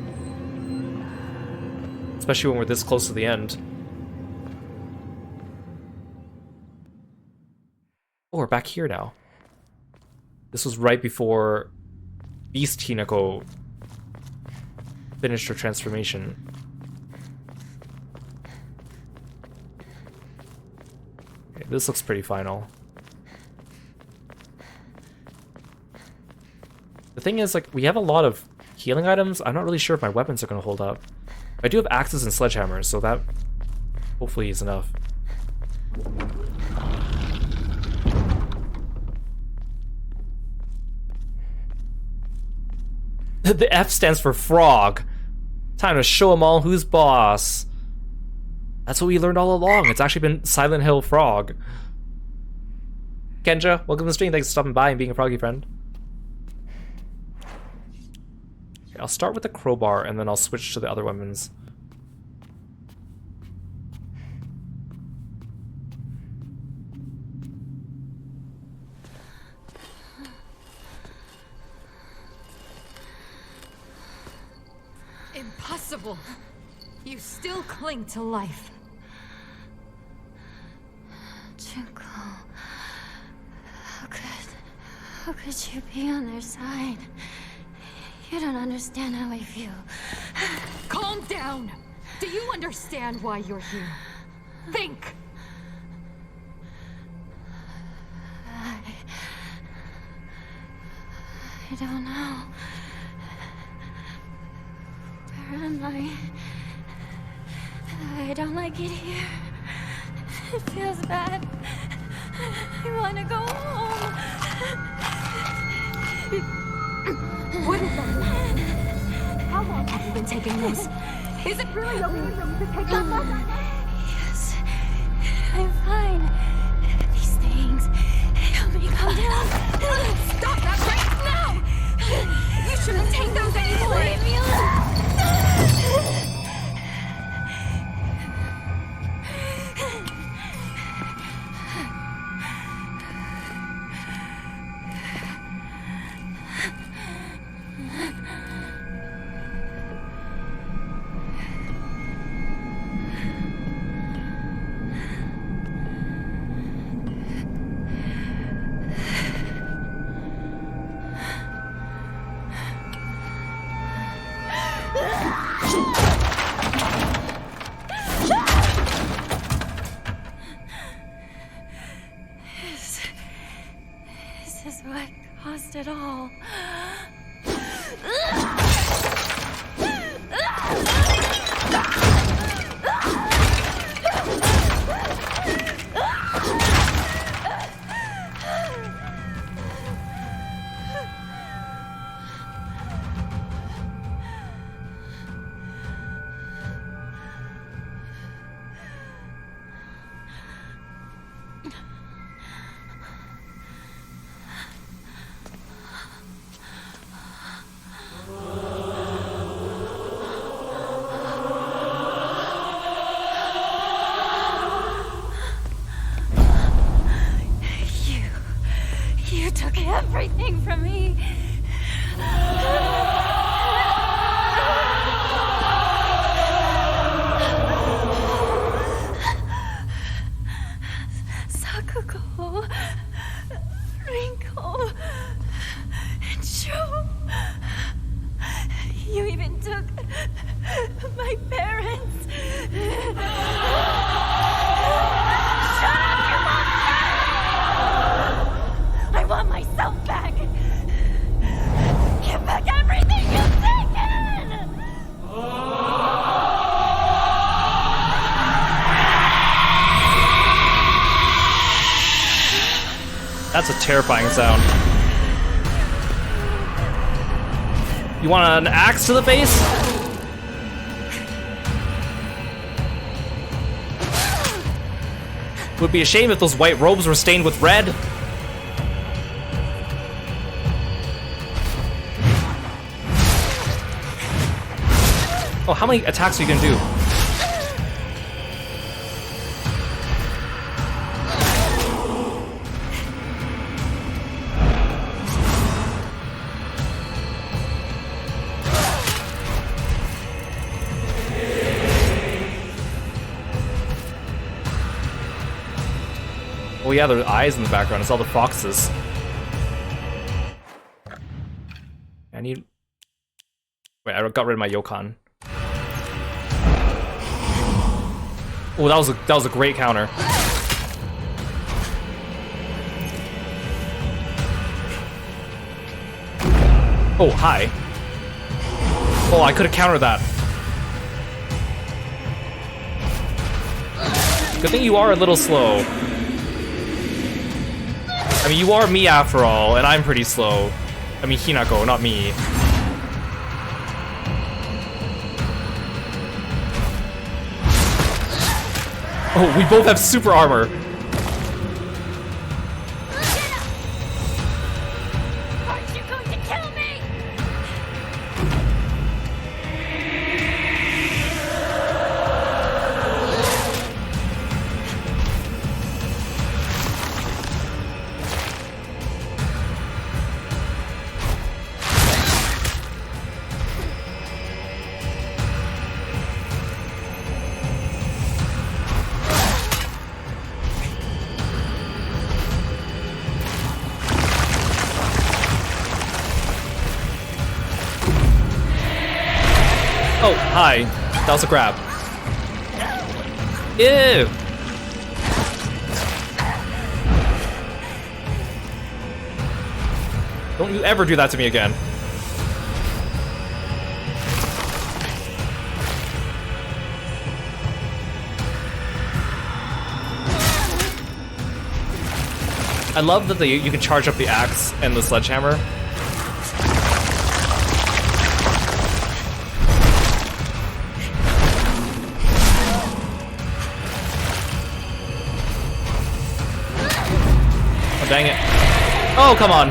Especially when we're this close to the end. Oh, we're back here now. This was right before Beast Hinako finished her transformation. Okay, this looks pretty final. The thing is, like, we have a lot of healing items. I'm not really sure if my weapons are going to hold up. I do have axes and sledgehammers, so that hopefully is enough. The F stands for frog. Time to show them all who's boss. That's what we learned all along. It's actually been Silent Hill Frog. Kenja, welcome to the stream. Thanks for stopping by and being a froggy friend. Okay, I'll start with the crowbar and then I'll switch to the other weapons. Impossible! You still cling to life. Junko, how could you be on their side? You don't understand how I feel. Calm down! you understand why you're here? Think! I don't know. Where am I? I don't like it here. It feels bad. I want to go home. What is that? How long have you been taking those? Is it really okay for me to take them? Yes, I'm fine. These things help me calm down. Stop that right now! You shouldn't take those anymore! Leave me alone! This is what caused it all. You took everything from me. Sakuko, Rinko, and Joe. You even took my parents. Shut up, you monster! I want myself back! Give back everything you've taken! That's a terrifying sound. You want an axe to the face? Would be a shame if those white robes were stained with red. Oh, how many attacks are you gonna do? Oh yeah, there are eyes in the background. It's all the foxes. I need... Wait, I got rid of my Yokon. Oh, that was a great counter. Oh, hi. Oh, I could have countered that. Good thing you are a little slow. I mean, you are me after all, and I'm pretty slow. I mean, Hinako, not me. Oh, we both have super armor. Aren't you going to kill me? Oh, hi. That was a grab. Ew! Don't you ever do that to me again. I love that you can charge up the axe and the sledgehammer. Oh, dang it. Oh, come on.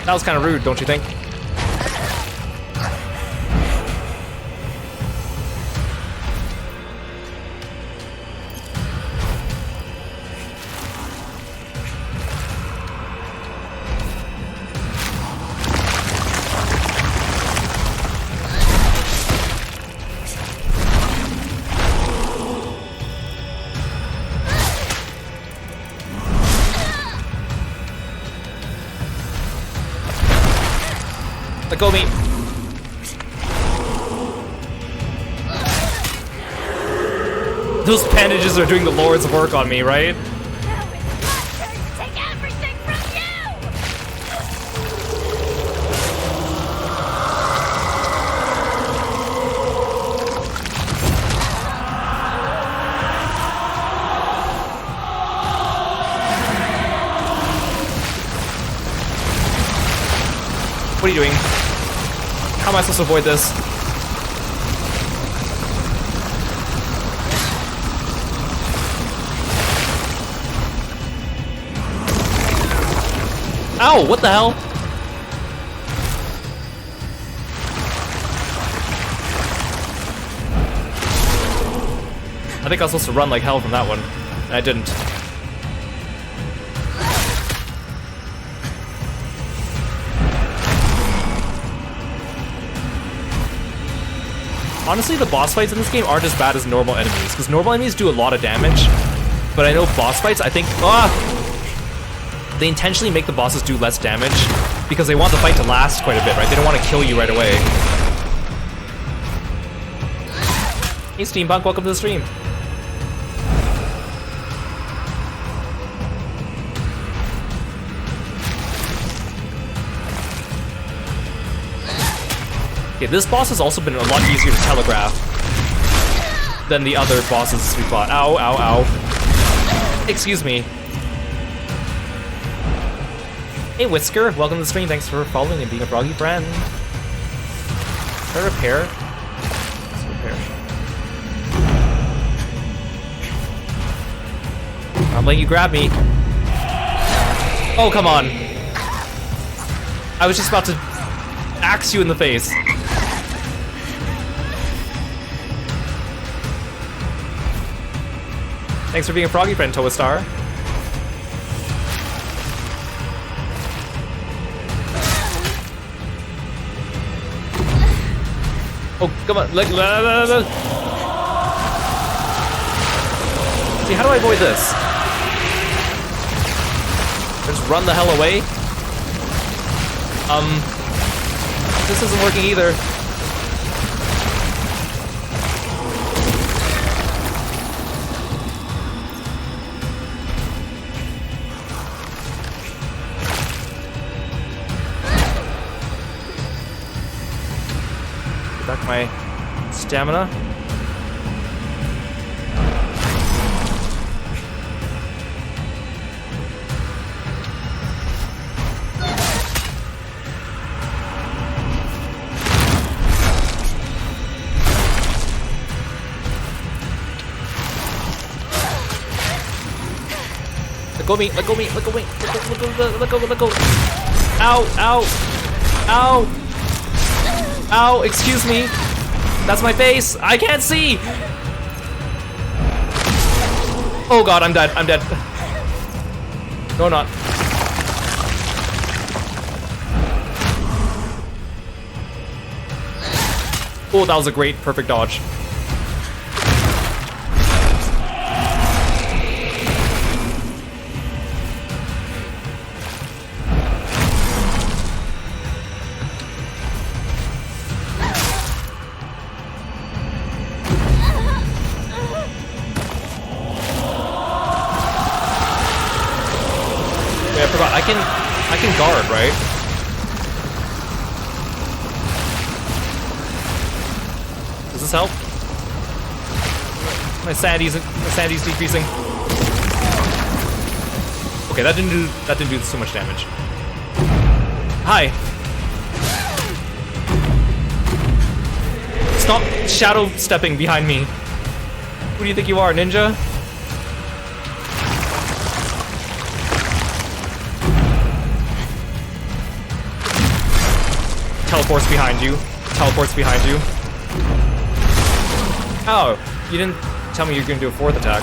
That was kind of rude, don't you think? Let go of me. Those bandages are doing the Lord's work on me, right? Now it's my turn to take everything from you! What are you doing? How am I supposed to avoid this? Ow! What the hell? I think I was supposed to run like hell from that one, and I didn't. Honestly, the boss fights in this game aren't as bad as normal enemies, because normal enemies do a lot of damage, but I know boss fights, I think, they intentionally make the bosses do less damage, because they want the fight to last quite a bit, right? They don't want to kill you right away. Hey Steampunk, welcome to the stream. Okay, this boss has also been a lot easier to telegraph than the other bosses we fought. Ow, ow, ow. Excuse me. Hey Whisker, welcome to the stream. Thanks for following and being a froggy friend. Is that a repair? Let's repair. I'm letting you grab me. Oh, come on. I was just about to axe you in the face. Thanks for being a froggy friend, Toa Star. Oh, come on. See, how do I avoid this? Just run the hell away? This isn't working either. Back my stamina. Let go of me, let go of me, let go of me, let go. Ow, ow, ow. Ow, excuse me. That's my face. I can't see. Oh god, I'm dead. I'm dead. No, I'm not. Oh, that was a great, perfect dodge. I can guard, right? Does this help? My sanity's decreasing. Okay, that didn't do so much damage. Hi. Stop shadow stepping behind me. Who do you think you are, ninja? Teleports behind you. Teleports behind you. Oh, you didn't tell me you were gonna do a 4th attack.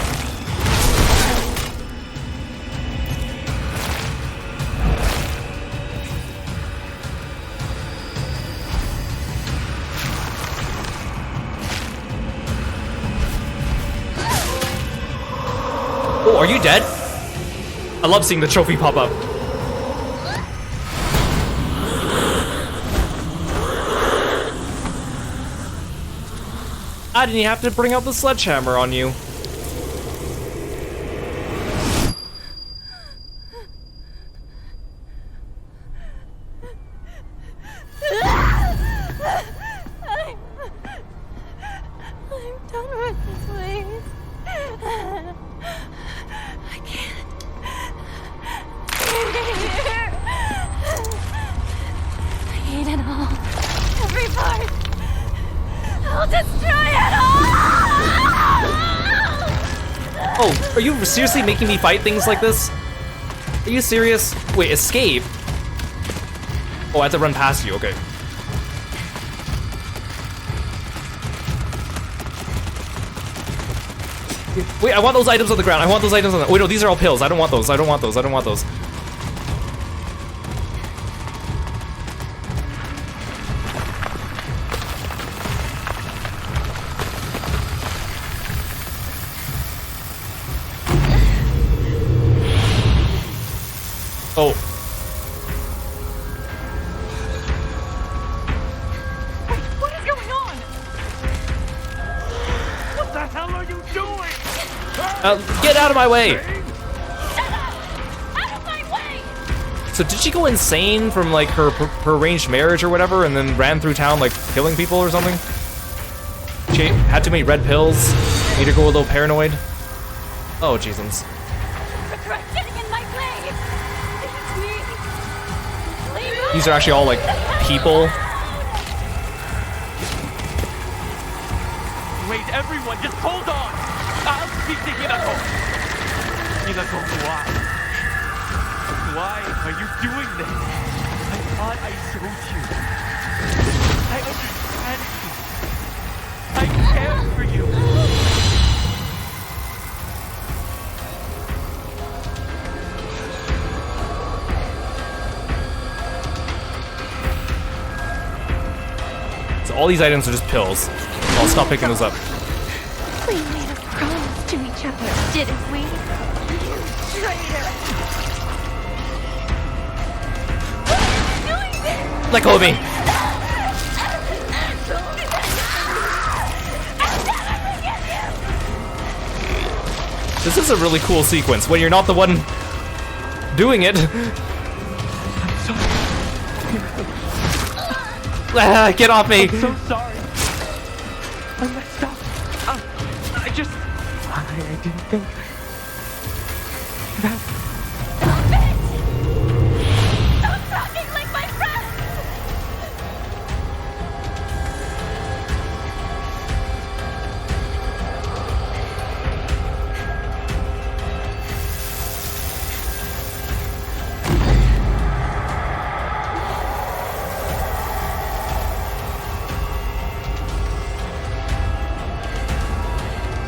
Oh, are you dead? I love seeing the trophy pop up. I didn't even have to bring out the sledgehammer on you. I'm done with this place. I can't. I hate it all. Every part. I'll destroy it all! Oh, are you seriously making me fight things like this? Are you serious? Wait, escape? Oh, I have to run past you, okay. Wait, I want those items on the ground. I want those items on the... Wait, no, these are all pills. I don't want those. I don't want those. I don't want those. Oh. Wait, what is going on? What the hell are you doing? Get out of my way! Shut up! Out of my way! So did she go insane from like her arranged marriage or whatever and then ran through town like killing people or something? She had too many red pills, made her go a little paranoid. Oh, Jesus. Regret getting in my way! It's me! Leave me These are actually all like people. Wait, everyone, just hold on! I'll speak to Hinako! Hinako, why? Why are you doing this? I thought I showed you. I understand you. I care for you. So all these items are just pills. I'll stop picking those up. We made a promise to each other, didn't we? You traitor! Why are you doing this? Let go of me! This is a really cool sequence when you're not the one doing it. Ah, get off me! I'm so sorry. I messed up. I didn't think that. Stop it! Stop talking like my friend!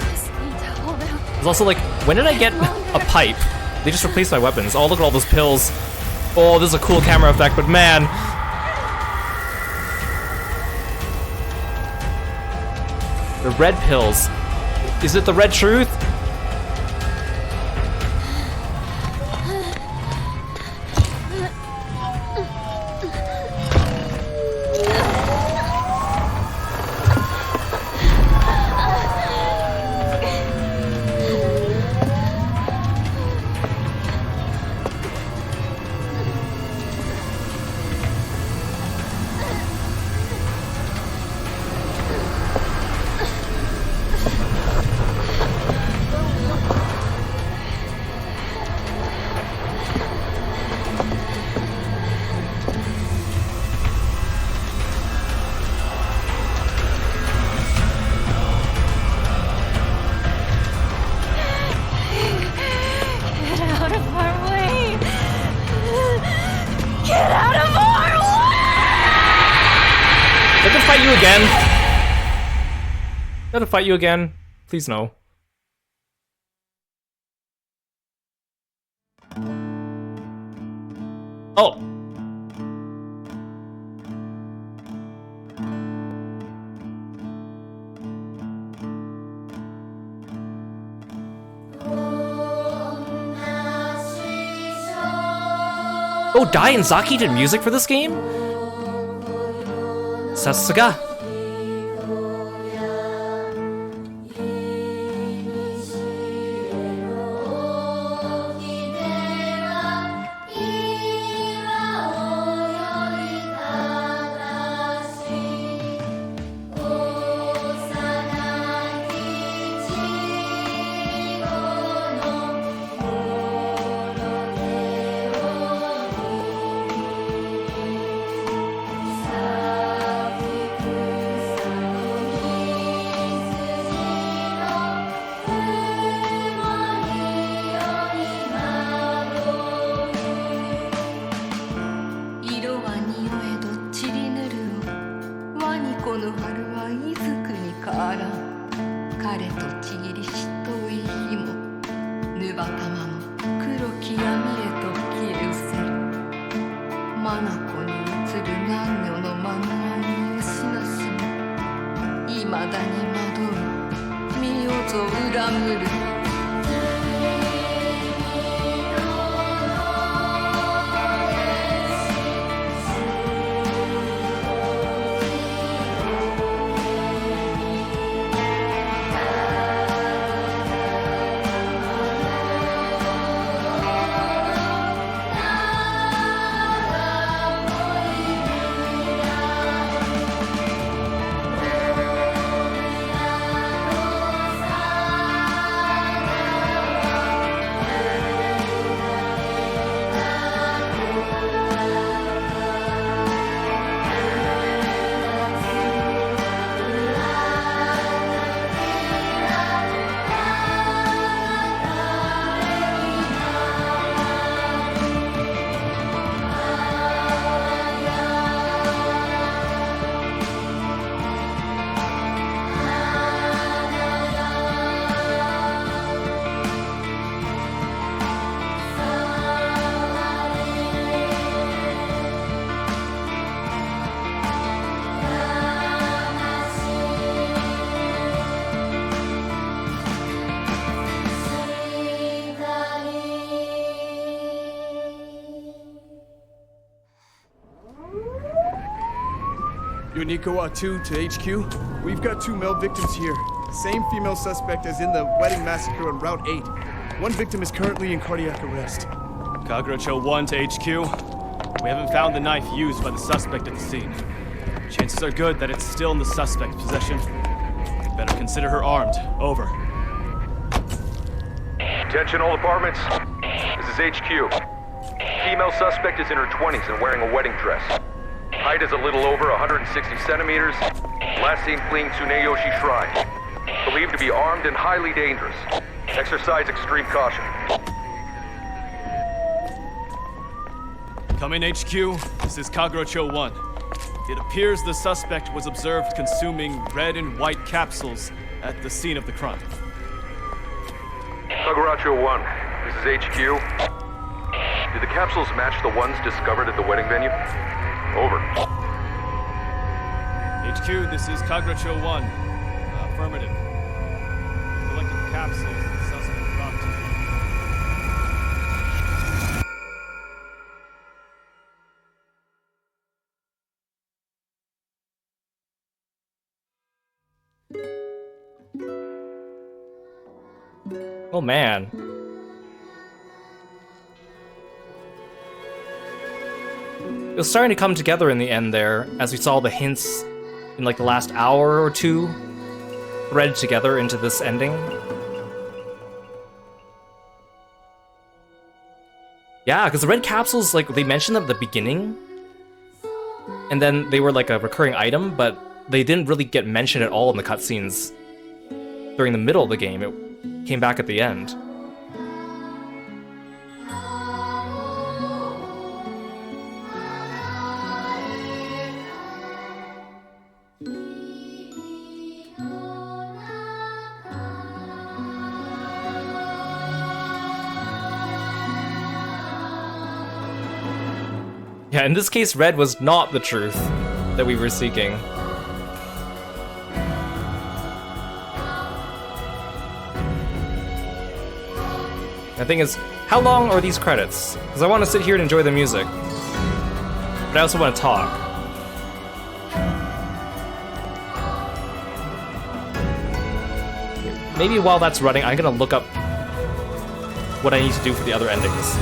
Just need to hold out. It's also like, when did I get a pipe? They just replaced my weapons. Oh, look at all those pills. Oh, this is a cool camera effect, but man. The red pills. Is it the red truth? again? Gotta fight you again? Please no. Oh! Oh, Dai and Xaki did music for this game? Sasuga. Umineko 2 to HQ. We've got 2 male victims here. Same female suspect as in the wedding massacre on Route 8. One victim is currently in cardiac arrest. Kaguracho 1 to HQ. We haven't found the knife used by the suspect at the scene. Chances are good that it's still in the suspect's possession. Better consider her armed. Over. Attention all apartments. This is HQ. Female suspect is in her 20s and wearing a wedding dress. Height is a little over 160 centimeters. Last seen fleeing Tsuneyoshi Shrine. Believed to be armed and highly dangerous. Exercise extreme caution. Come in, HQ. This is Kaguracho 1. It appears the suspect was observed consuming red and white capsules at the scene of the crime. Kaguracho 1, this is HQ. Did the capsules match the ones discovered at the wedding venue? Over. HQ, this is Kaguracho 1. Affirmative. Collected capsules the suspect dropped to Oh man. It was starting to come together in the end there, as we saw the hints in like the last hour or two thread together into this ending. Yeah, because the red capsules, like, they mentioned them at the beginning, and then they were like a recurring item, but they didn't really get mentioned at all in the cutscenes during the middle of the game. It came back at the end. Yeah, in this case, red was not the truth that we were seeking. The thing is, how long are these credits? Because I want to sit here and enjoy the music. But I also want to talk. Maybe while that's running, I'm gonna look up what I need to do for the other endings.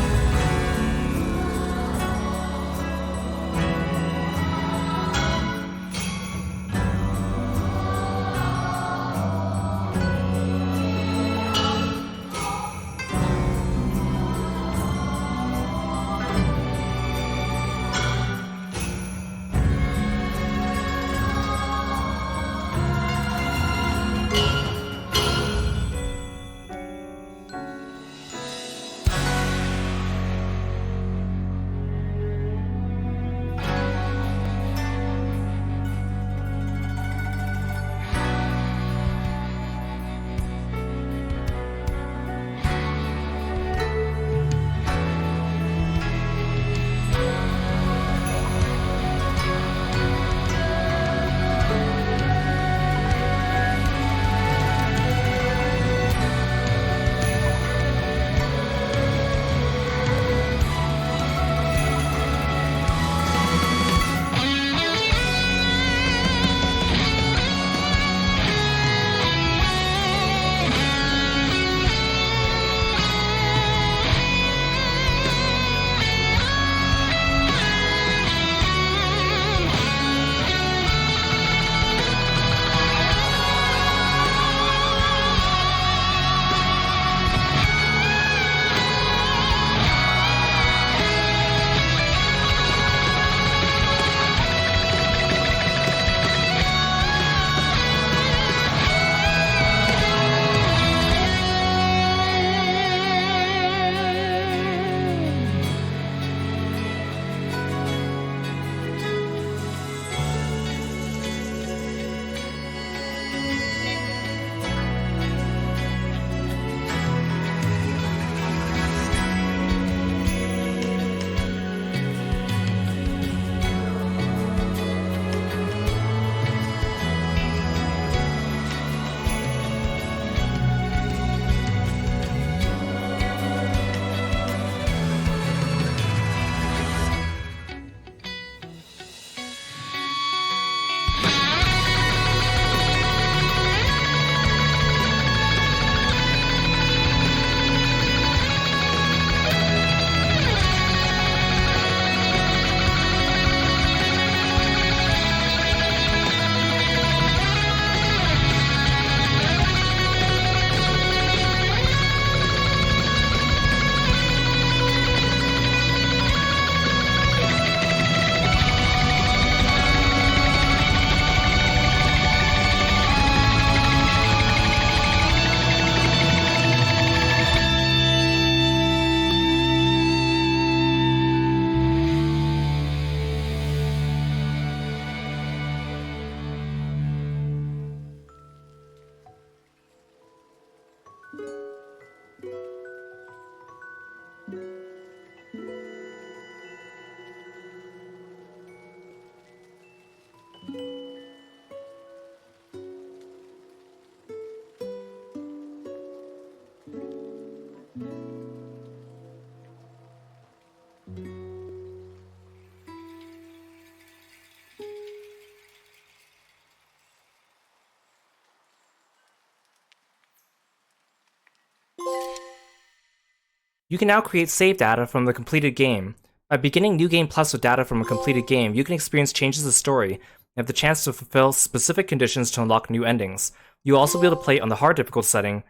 You can now create save data from the completed game. By beginning New Game Plus with data from a completed game, you can experience changes in the story and have the chance to fulfill specific conditions to unlock new endings. You'll also be able to play on the hard difficulty setting,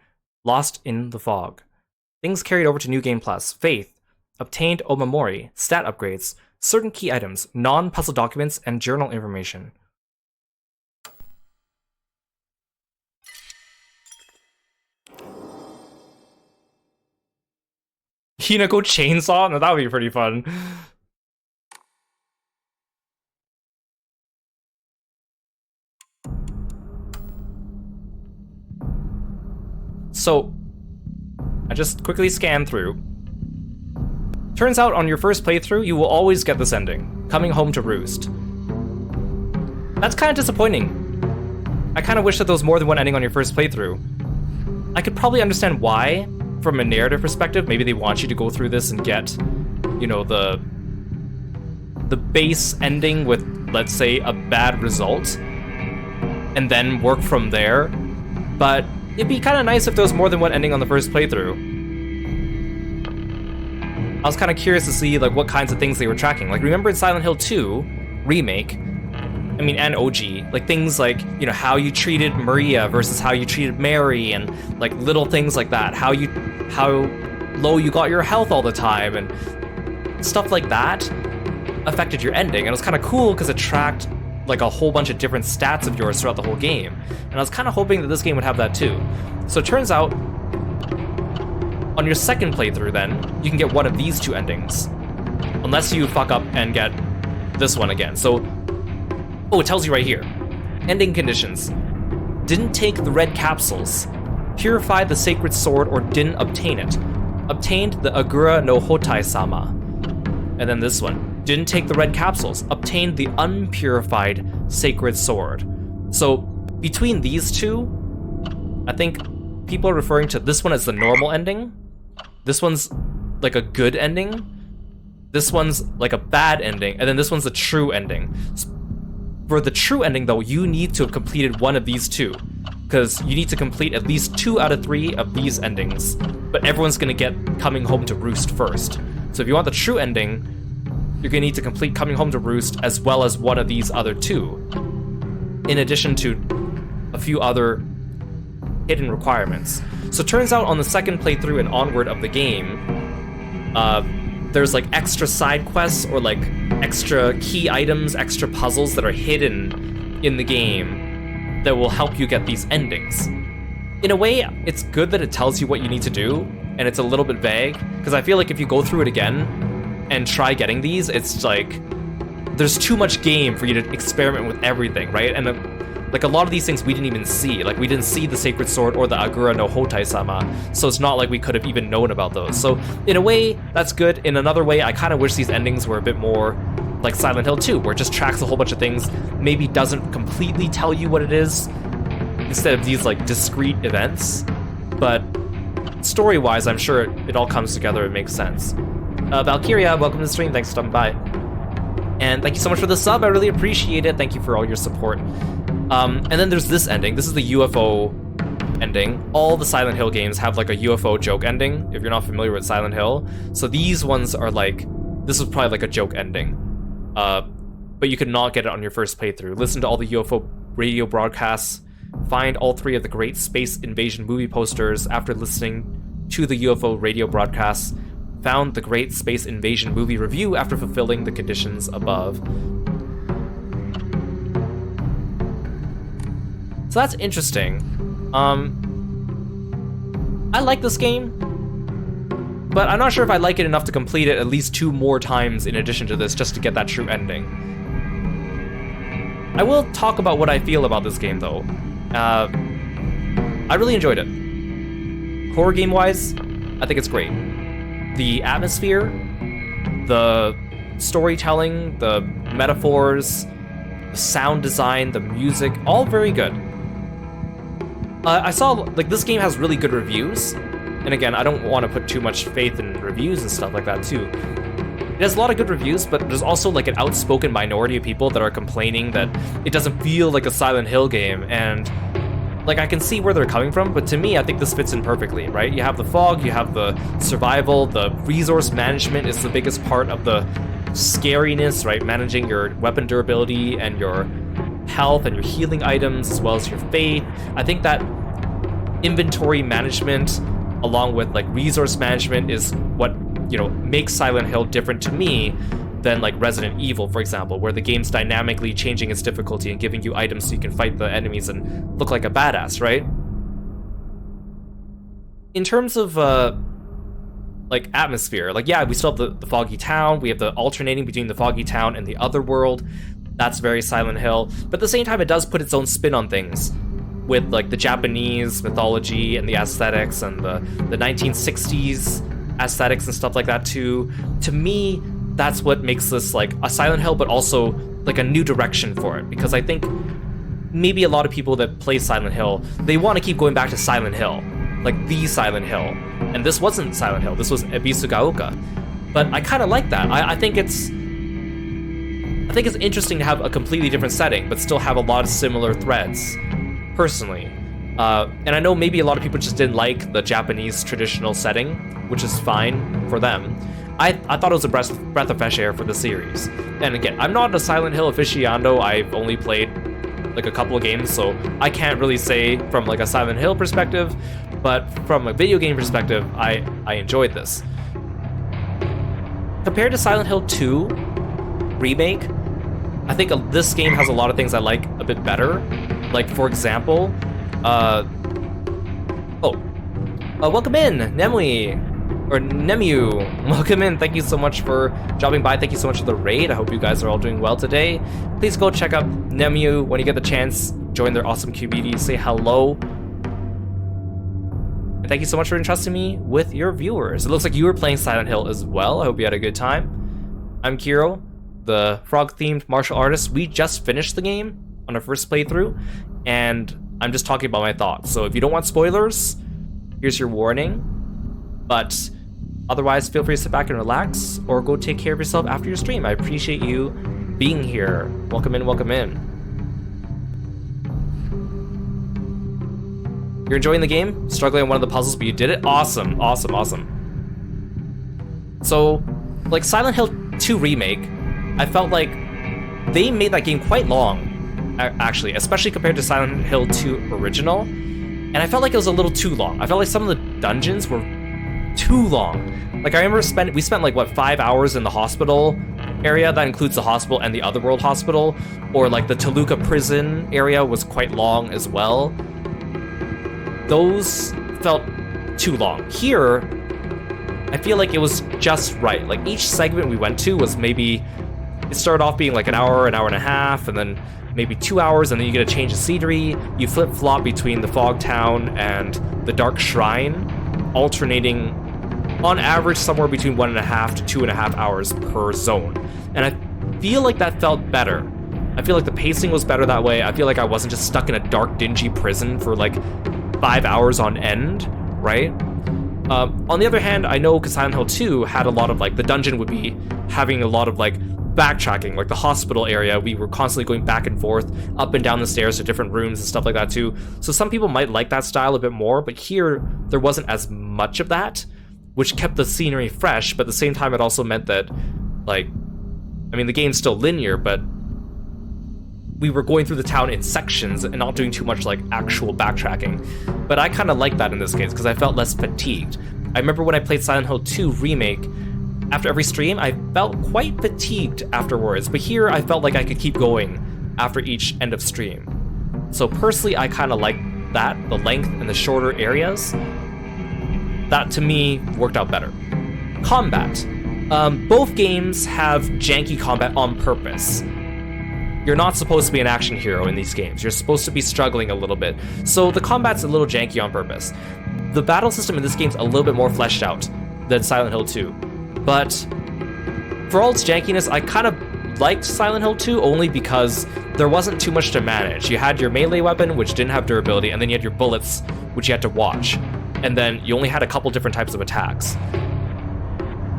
Lost in the Fog. Things carried over to New Game Plus: Faith, obtained Omamori, stat upgrades, certain key items, non-puzzle documents, and journal information. Umineko chainsaw? No, that would be pretty fun. So, I just quickly scanned through. Turns out on your first playthrough, you will always get this ending. coming home to roost. That's kind of disappointing. I kind of wish that there was more than one ending on your first playthrough. I could probably understand why, from a narrative perspective. Maybe they want you to go through this and get, you know, the base ending with, let's say, a bad result, and then work from there. But it'd be kind of nice if there was more than one ending on the first playthrough. I was kind of curious to see like what kinds of things they were tracking. Like, remember in Silent Hill 2 Remake, I mean, and OG, like things like, you know, how you treated Maria versus how you treated Mary, and like little things like that, how low you got your health all the time, and stuff like that affected your ending. And it was kind of cool because it tracked like a whole bunch of different stats of yours throughout the whole game. And I was kind of hoping that this game would have that too. So it turns out, on your second playthrough then, you can get one of these two endings. Unless you fuck up and get this one again. So, oh, it tells you right here. Ending conditions. Didn't take the red capsules. Purified the sacred sword or didn't obtain it. Obtained the Agura no Hotai-sama. And then this one. Didn't take the red capsules. Obtained the unpurified sacred sword. So, between these two, I think people are referring to this one as the normal ending. This one's like a good ending. This one's like a bad ending. And then this one's the true ending. For the true ending, though, you need to have completed one of these two, because you need to complete at least 2 out of 3 of these endings, but everyone's going to get Coming Home to Roost first. So if you want the true ending, you're going to need to complete Coming Home to Roost as well as one of these other 2, in addition to a few other hidden requirements. So it turns out on the second playthrough and onward of the game, there's like extra side quests or like extra key items, extra puzzles that are hidden in the game that will help you get these endings. In a way, it's good that it tells you what you need to do, and it's a little bit vague, because I feel like if you go through it again and try getting these, it's like there's too much game for you to experiment with everything, right? And like a lot of these things we didn't even see. Like, we didn't see the Sacred Sword or the Agura no Hotai-sama, so it's not like we could have even known about those. So in a way, that's good. In another way, I kind of wish these endings were a bit more like Silent Hill 2, where it just tracks a whole bunch of things, maybe doesn't completely tell you what it is, instead of these like discrete events. But story-wise, I'm sure it all comes together and makes sense. Valkyria, welcome to the stream. Thanks for stopping by. And thank you so much for the sub. I really appreciate it. Thank you for all your support. And then there's this ending. This is the UFO ending. All the Silent Hill games have like a UFO joke ending, if you're not familiar with Silent Hill. So these ones are like, this was probably like a joke ending. But you could not get it on your first playthrough. Listen to all the UFO radio broadcasts. Find all 3 of the great space invasion movie posters after listening to the UFO radio broadcasts. Found the great space invasion movie review after fulfilling the conditions above. So that's interesting. I like this game, but I'm not sure if I like it enough to complete it at least 2 more times in addition to this just to get that true ending. I will talk about what I feel about this game though. I really enjoyed it. Horror game-wise, I think it's great. The atmosphere, the storytelling, the metaphors, the sound design, the music, all very good. I saw, like, this game has really good reviews, and again, I don't want to put too much faith in reviews and stuff like that too. It has a lot of good reviews, but there's also like an outspoken minority of people that are complaining that it doesn't feel like a Silent Hill game, and like, I can see where they're coming from, but to me, I think this fits in perfectly, right? You have the fog, you have the survival, the resource management is the biggest part of the scariness, right? Managing your weapon durability and your health and your healing items, as well as your faith. I think that inventory management, along with like resource management, is what, you know, makes Silent Hill different to me than like Resident Evil, for example, where the game's dynamically changing its difficulty and giving you items so you can fight the enemies and look like a badass, right? In terms of like atmosphere, like, yeah, we still have the foggy town, we have the alternating between the foggy town and the other world. That's very Silent Hill, but at the same time it does put its own spin on things with like the Japanese mythology and the aesthetics and the 1960s aesthetics and stuff like that too. To me, that's what makes this like a Silent Hill, but also like a new direction for it. Because I think maybe a lot of people that play Silent Hill, they want to keep going back to Silent Hill, like the Silent Hill. And this wasn't Silent Hill, this was Ebisugaoka. But I kind of like that. I think it's interesting to have a completely different setting, but still have a lot of similar threads, personally. And I know maybe a lot of people just didn't like the Japanese traditional setting, which is fine for them. I thought it was a breath of fresh air for the series. And again, I'm not a Silent Hill aficionado. I've only played like a couple of games, so I can't really say from like a Silent Hill perspective, but from a video game perspective, I enjoyed this. Compared to Silent Hill 2 Remake, I think this game has a lot of things I like a bit better. Like, for example, welcome in, Nemu. Welcome in. Thank you so much for dropping by. Thank you so much for the raid. I hope you guys are all doing well today. Please go check out Nemu when you get the chance. Join their awesome community. Say hello. And thank you so much for entrusting me with your viewers. It looks like you were playing Silent Hill as well. I hope you had a good time. I'm Kiro, the frog-themed martial artist. We just finished the game on our first playthrough, and I'm just talking about my thoughts. So if you don't want spoilers, here's your warning. But otherwise, feel free to sit back and relax, or go take care of yourself after your stream. I appreciate you being here. Welcome in, welcome in. You're enjoying the game? Struggling on one of the puzzles, but you did it? Awesome, awesome, awesome. So, like Silent Hill 2 Remake, I felt like they made that game quite long, actually, especially compared to Silent Hill 2 Original. And I felt like it was a little too long. I felt like some of the dungeons were too long. Like, I remember we spent like, what, 5 hours in the hospital area. That includes the hospital and the Otherworld hospital. Or like the Toluca prison area was quite long as well. Those felt too long. Here, I feel like it was just right. Like, each segment we went to was maybe, it started off being like an hour and a half, and then maybe 2 hours, and then you get a change of scenery. You flip-flop between the Fog Town and the Dark Shrine, alternating on average somewhere between 1.5 to 2.5 hours per zone. And I feel like that felt better. I feel like the pacing was better that way. I feel like I wasn't just stuck in a dark, dingy prison for like 5 hours on end, right? On the other hand, I know because Silent Hill 2 had a lot of like, the dungeon would be having a lot of like backtracking, like the hospital area, we were constantly going back and forth, up and down the stairs to different rooms and stuff like that too. So some people might like that style a bit more, but here there wasn't as much of that, which kept the scenery fresh, but at the same time it also meant that, like, I mean, the game's still linear, but we were going through the town in sections and not doing too much like actual backtracking. But I kind of like that in this case because I felt less fatigued. I remember when I played Silent Hill 2 Remake, after every stream, I felt quite fatigued afterwards, but here I felt like I could keep going after each end of stream. So personally, I kind of like that, the length and the shorter areas. That to me worked out better. Combat. Both games have janky combat on purpose. You're not supposed to be an action hero in these games. You're supposed to be struggling a little bit. So the combat's a little janky on purpose. The battle system in this game's a little bit more fleshed out than Silent Hill 2. But for all its jankiness, I kind of liked Silent Hill 2 only because there wasn't too much to manage. You had your melee weapon, which didn't have durability, and then you had your bullets, which you had to watch. And then you only had a couple different types of attacks.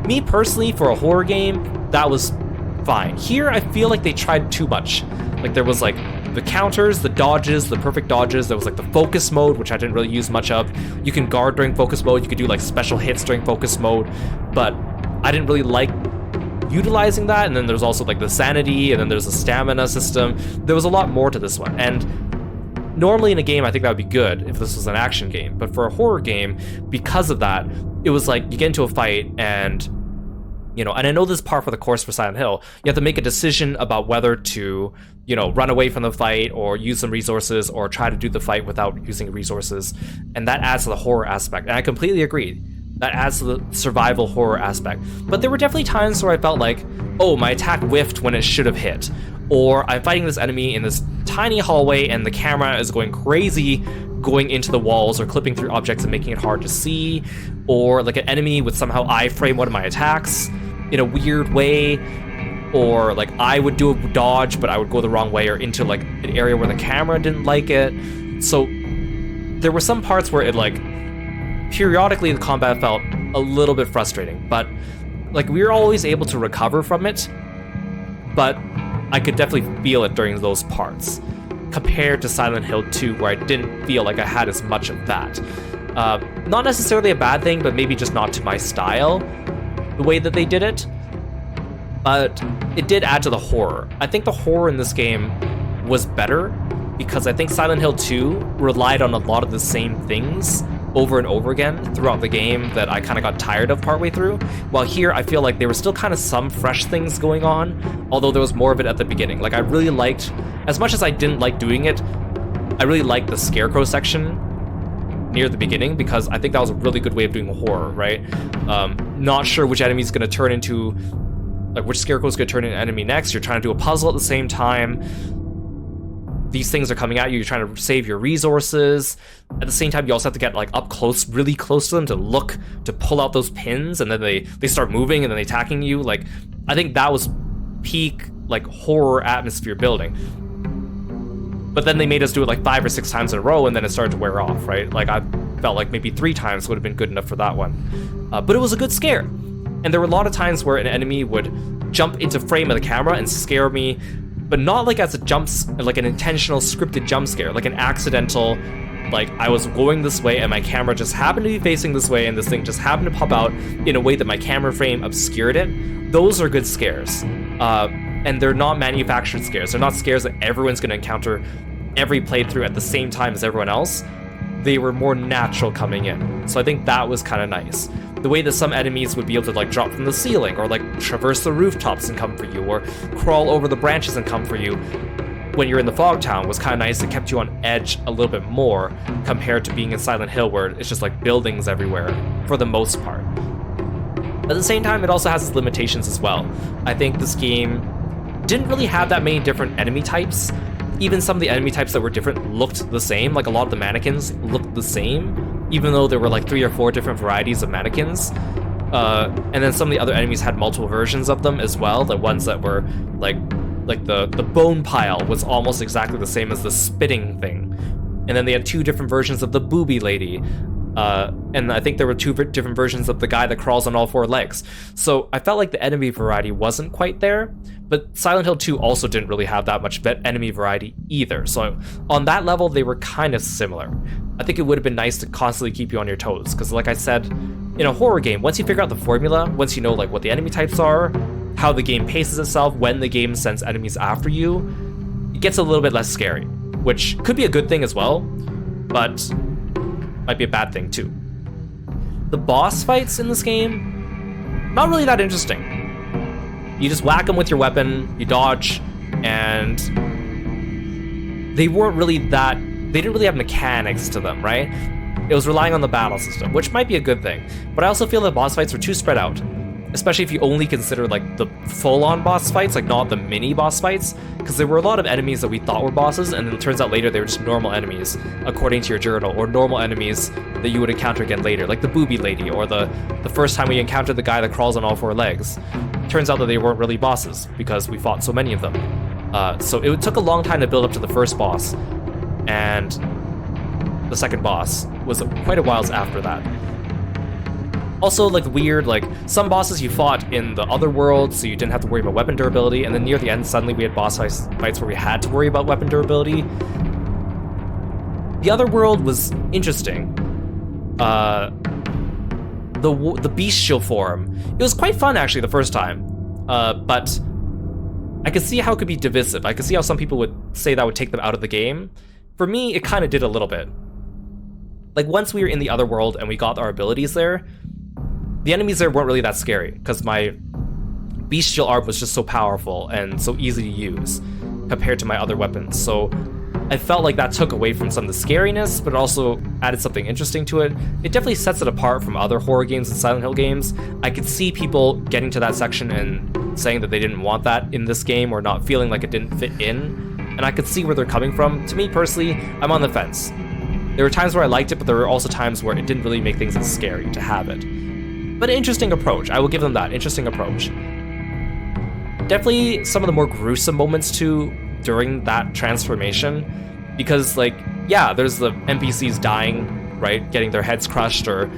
Me personally, for a horror game, that was fine. Here, I feel like they tried too much. Like, there was like the counters, the dodges, the perfect dodges. There was like the focus mode, which I didn't really use much of. You can guard during focus mode. You could do like special hits during focus mode, but I didn't really like utilizing that. And then there's also like the sanity, and then there's a stamina system. There was a lot more to this one. And normally in a game, I think that would be good if this was an action game. But for a horror game, because of that, it was like you get into a fight and, you know, and I know this is par for the course for Silent Hill. You have to make a decision about whether to, you know, run away from the fight or use some resources or try to do the fight without using resources. And that adds to the horror aspect. And I completely agree. That adds to the survival horror aspect. But there were definitely times where I felt like, oh, my attack whiffed when it should have hit. Or I'm fighting this enemy in this tiny hallway and the camera is going crazy going into the walls or clipping through objects and making it hard to see. Or like an enemy would somehow iframe one of my attacks. in a weird way, or like I would do a dodge but I would go the wrong way, or into like an area where the camera didn't like it. So there were some parts where it like periodically the combat felt a little bit frustrating, but like we were always able to recover from it, but I could definitely feel it during those parts compared to Silent Hill 2, where I didn't feel like I had as much of that. Not necessarily a bad thing, but maybe just not to my style, the way that they did it. But it did add to the horror. I think the horror in this game was better because I think Silent Hill 2 relied on a lot of the same things over and over again throughout the game that I kind of got tired of partway through. While here, I feel like there were still kind of some fresh things going on, although there was more of it at the beginning. Like, I really liked, as much as I didn't like doing it, I really liked the scarecrow section near the beginning, because I think that was a really good way of doing horror, right? Not sure which enemy is going to turn into, like which scarecrow is going to turn into an enemy next. You're trying to do a puzzle at the same time. These things are coming at you. You're trying to save your resources. At the same time, you also have to get like up close, really close to them to pull out those pins, and then they start moving and then they attacking you. Like, I think that was peak like horror atmosphere building. But then they made us do it like 5 or 6 times in a row, and then it started to wear off, right? Like, I felt like maybe 3 times would have been good enough for that one. But it was a good scare. And there were a lot of times where an enemy would jump into frame of the camera and scare me, but not like as like an intentional scripted jump scare, like an accidental, like I was going this way and my camera just happened to be facing this way and this thing just happened to pop out in a way that my camera frame obscured it. Those are good scares. And they're not manufactured scares. They're not scares that everyone's going to encounter every playthrough at the same time as everyone else. They were more natural coming in. So I think that was kind of nice. The way that some enemies would be able to like drop from the ceiling, or like traverse the rooftops and come for you, or crawl over the branches and come for you when you're in the fog town, was kind of nice. It kept you on edge a little bit more compared to being in Silent Hill, where it's just like buildings everywhere for the most part. At the same time, it also has its limitations as well. I think this game didn't really have that many different enemy types. Even some of the enemy types that were different looked the same. Like, a lot of the mannequins looked the same, even though there were like 3 or 4 different varieties of mannequins. And then some of the other enemies had multiple versions of them as well. The ones that were like the bone pile was almost exactly the same as the spitting thing. And then they had 2 different versions of the booby lady. And I think there were 2 different versions of the guy that crawls on all 4 legs. So I felt like the enemy variety wasn't quite there, but Silent Hill 2 also didn't really have that much enemy variety either. So on that level, they were kind of similar. I think it would have been nice to constantly keep you on your toes, because like I said, in a horror game, once you figure out the formula, once you know like what the enemy types are, how the game paces itself, when the game sends enemies after you, it gets a little bit less scary, which could be a good thing as well, but might be a bad thing too. The boss fights in this game, not really that interesting. You just whack them with your weapon, you dodge, and they didn't really have mechanics to them, right? It was relying on the battle system, which might be a good thing. But I also feel that boss fights were too spread out, especially if you only consider like the full-on boss fights, like not the mini boss fights, because there were a lot of enemies that we thought were bosses, and then it turns out later they were just normal enemies, according to your journal, or normal enemies that you would encounter again later, like the booby lady, or the first time we encountered the guy that crawls on all 4 legs. Turns out that they weren't really bosses, because we fought so many of them. So it took a long time to build up to the first boss, and the second boss was quite a while after that. Also, like, weird, like, some bosses you fought in the other world, so you didn't have to worry about weapon durability, and then near the end, suddenly we had boss fights where we had to worry about weapon durability. The other world was interesting. The bestial form. It was quite fun, actually, the first time, but I could see how it could be divisive. I could see how some people would say that would take them out of the game. For me, it kind of did a little bit. Like, once we were in the other world and we got our abilities there, the enemies there weren't really that scary, because my bestial arm was just so powerful and so easy to use compared to my other weapons. So I felt like that took away from some of the scariness, but also added something interesting to it. It definitely sets it apart from other horror games and Silent Hill games. I could see people getting to that section and saying that they didn't want that in this game, or not feeling like it didn't fit in, and I could see where they're coming from. To me personally, I'm on the fence. There were times where I liked it, but there were also times where it didn't really make things as scary to have it. But an interesting approach. I will give them that. Interesting approach. Definitely some of the more gruesome moments too during that transformation. Because, like, yeah, there's the NPCs dying, right? Getting their heads crushed or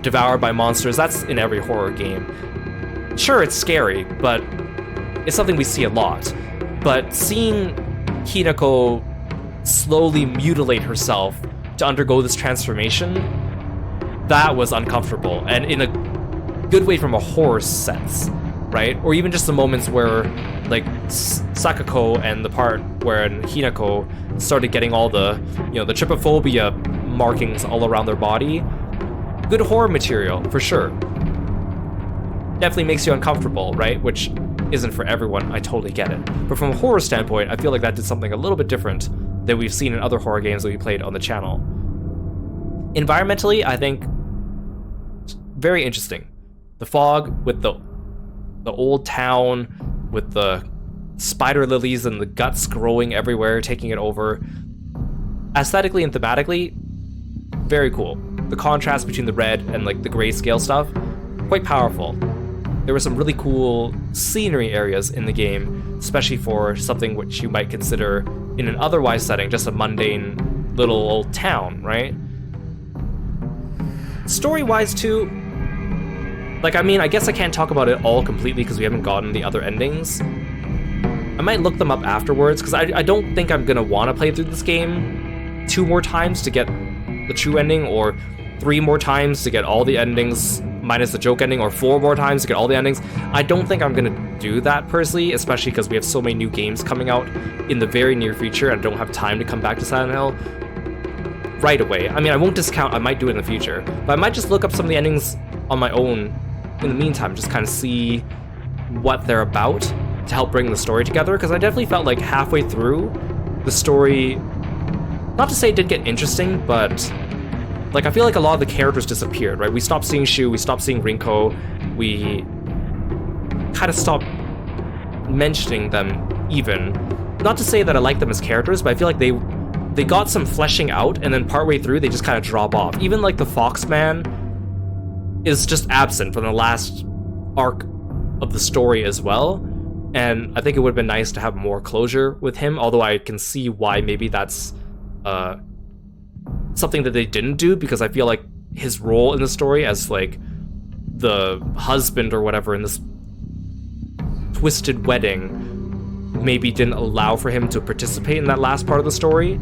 devoured by monsters. That's in every horror game. Sure, it's scary, but it's something we see a lot. But seeing Hinako slowly mutilate herself to undergo this transformation, that was uncomfortable, and in a good way from a horror sense, right? Or even just the moments where, like, Sakako and the part where Hinako started getting all the, you know, the trypophobia markings all around their body. Good horror material, for sure. Definitely makes you uncomfortable, right? Which isn't for everyone, I totally get it. But from a horror standpoint, I feel like that did something a little bit different than we've seen in other horror games that we played on the channel. Environmentally, I think very interesting. The fog with the old town with the spider lilies and the guts growing everywhere, taking it over. Aesthetically and thematically, very cool. The contrast between the red and like the grayscale stuff, quite powerful. There were some really cool scenery areas in the game, especially for something which you might consider in an otherwise setting, just a mundane little old town, right? Story-wise too, like, I mean, I guess I can't talk about it all completely because we haven't gotten the other endings. I might look them up afterwards because I don't think I'm gonna want to play through this game 2 more times to get the true ending, or 3 more times to get all the endings minus the joke ending, or 4 more times to get all the endings. I don't think I'm gonna do that personally, especially because we have so many new games coming out in the very near future and I don't have time to come back to Silent Hill right away. I mean, I won't discount, I might do it in the future, but I might just look up some of the endings on my own in the meantime, just kind of see what they're about to help bring the story together, because I definitely felt like halfway through the story, not to say it didn't get interesting, but like, I feel like a lot of the characters disappeared, right? We stopped seeing Shu, we stopped seeing Rinko, we kind of stopped mentioning them even. Not to say that I like them as characters, but I feel like they got some fleshing out, and then partway through they just kind of drop off. Even like the Foxman is just absent from the last arc of the story as well, and I think it would have been nice to have more closure with him, although I can see why maybe that's something that they didn't do, because I feel like his role in the story as like the husband or whatever in this twisted wedding maybe didn't allow for him to participate in that last part of the story.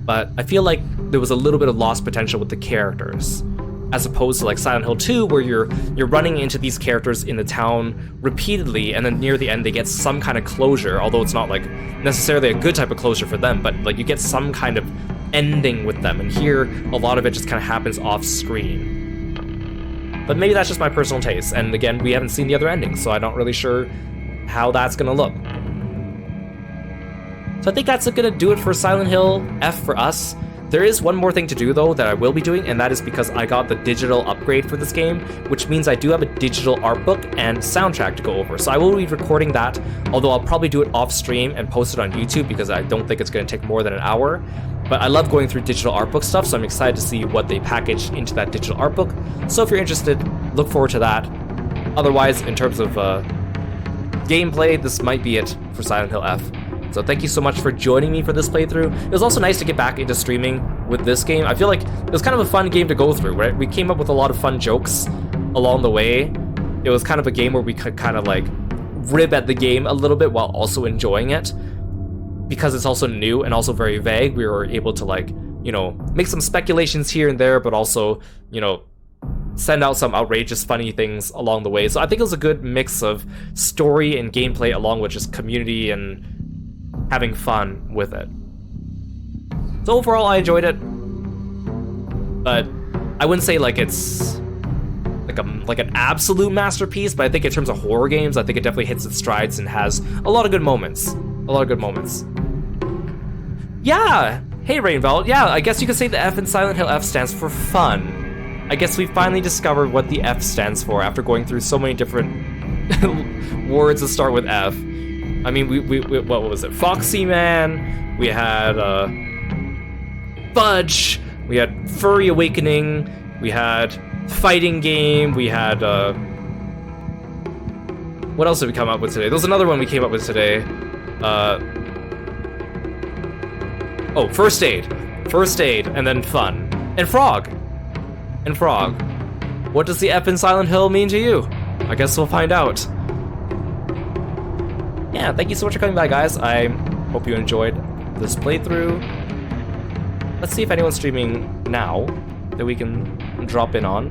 But I feel like there was a little bit of lost potential with the characters, as opposed to like Silent Hill 2, where you're running into these characters in the town repeatedly, and then near the end they get some kind of closure, although it's not like necessarily a good type of closure for them, but like you get some kind of ending with them, and here a lot of it just kind of happens off screen. But maybe that's just my personal taste, and again, we haven't seen the other endings, so I'm not really sure how that's gonna look. So I think that's gonna do it for Silent Hill F for us. There is one more thing to do though that I will be doing, and that is because I got the digital upgrade for this game, which means I do have a digital art book and soundtrack to go over. So I will be recording that, although I'll probably do it off stream and post it on YouTube because I don't think it's going to take more than an hour. But I love going through digital art book stuff, so I'm excited to see what they package into that digital art book. So if you're interested, look forward to that. Otherwise, in terms of gameplay, this might be it for Silent Hill F. So thank you so much for joining me for this playthrough. It was also nice to get back into streaming with this game. I feel like it was kind of a fun game to go through, right? We came up with a lot of fun jokes along the way. It was kind of a game where we could kind of like rib at the game a little bit while also enjoying it. Because it's also new and also very vague, we were able to like, you know, make some speculations here and there, but also, you know, send out some outrageous funny things along the way. So I think it was a good mix of story and gameplay along with just community and having fun with it. So overall, I enjoyed it, but I wouldn't say like it's like an absolute masterpiece, but I think in terms of horror games, I think it definitely hits its strides and has a lot of good moments. Yeah! Hey, Rainvelt. Yeah, I guess you could say the F in Silent Hill F stands for fun. I guess we finally discovered what the F stands for after going through so many different words that start with F. I mean, we what was it? Foxy Man, we had Fudge, we had Furry Awakening, We had fighting game. We had what else did we come up with today? There was another one we came up with today. Oh, first aid, and then fun, and frog. What does the F in Silent Hill mean to you? I guess we'll find out. Yeah, thank you so much for coming by, guys. I hope you enjoyed this playthrough. Let's see if anyone's streaming now that we can drop in on.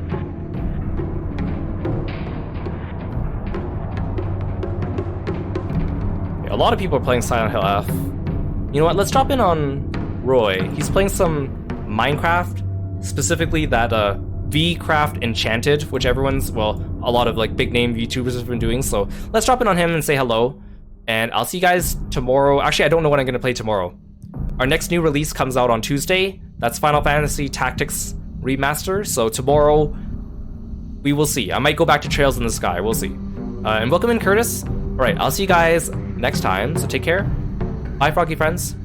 Yeah, a lot of people are playing Silent Hill F. You know what? Let's drop in on Roy. He's playing some Minecraft, specifically that Vcraft Enchanted, which everyone's, well, a lot of like big name VTubers have been doing. So let's drop in on him and say hello. And I'll see you guys tomorrow. Actually, I don't know what I'm gonna play tomorrow. Our next new release comes out on Tuesday. That's Final Fantasy Tactics Remaster. So tomorrow, we will see. I might go back to Trails in the Sky. We'll see. And welcome in, Curtis. All right, I'll see you guys next time. So take care. Bye, Froggy friends.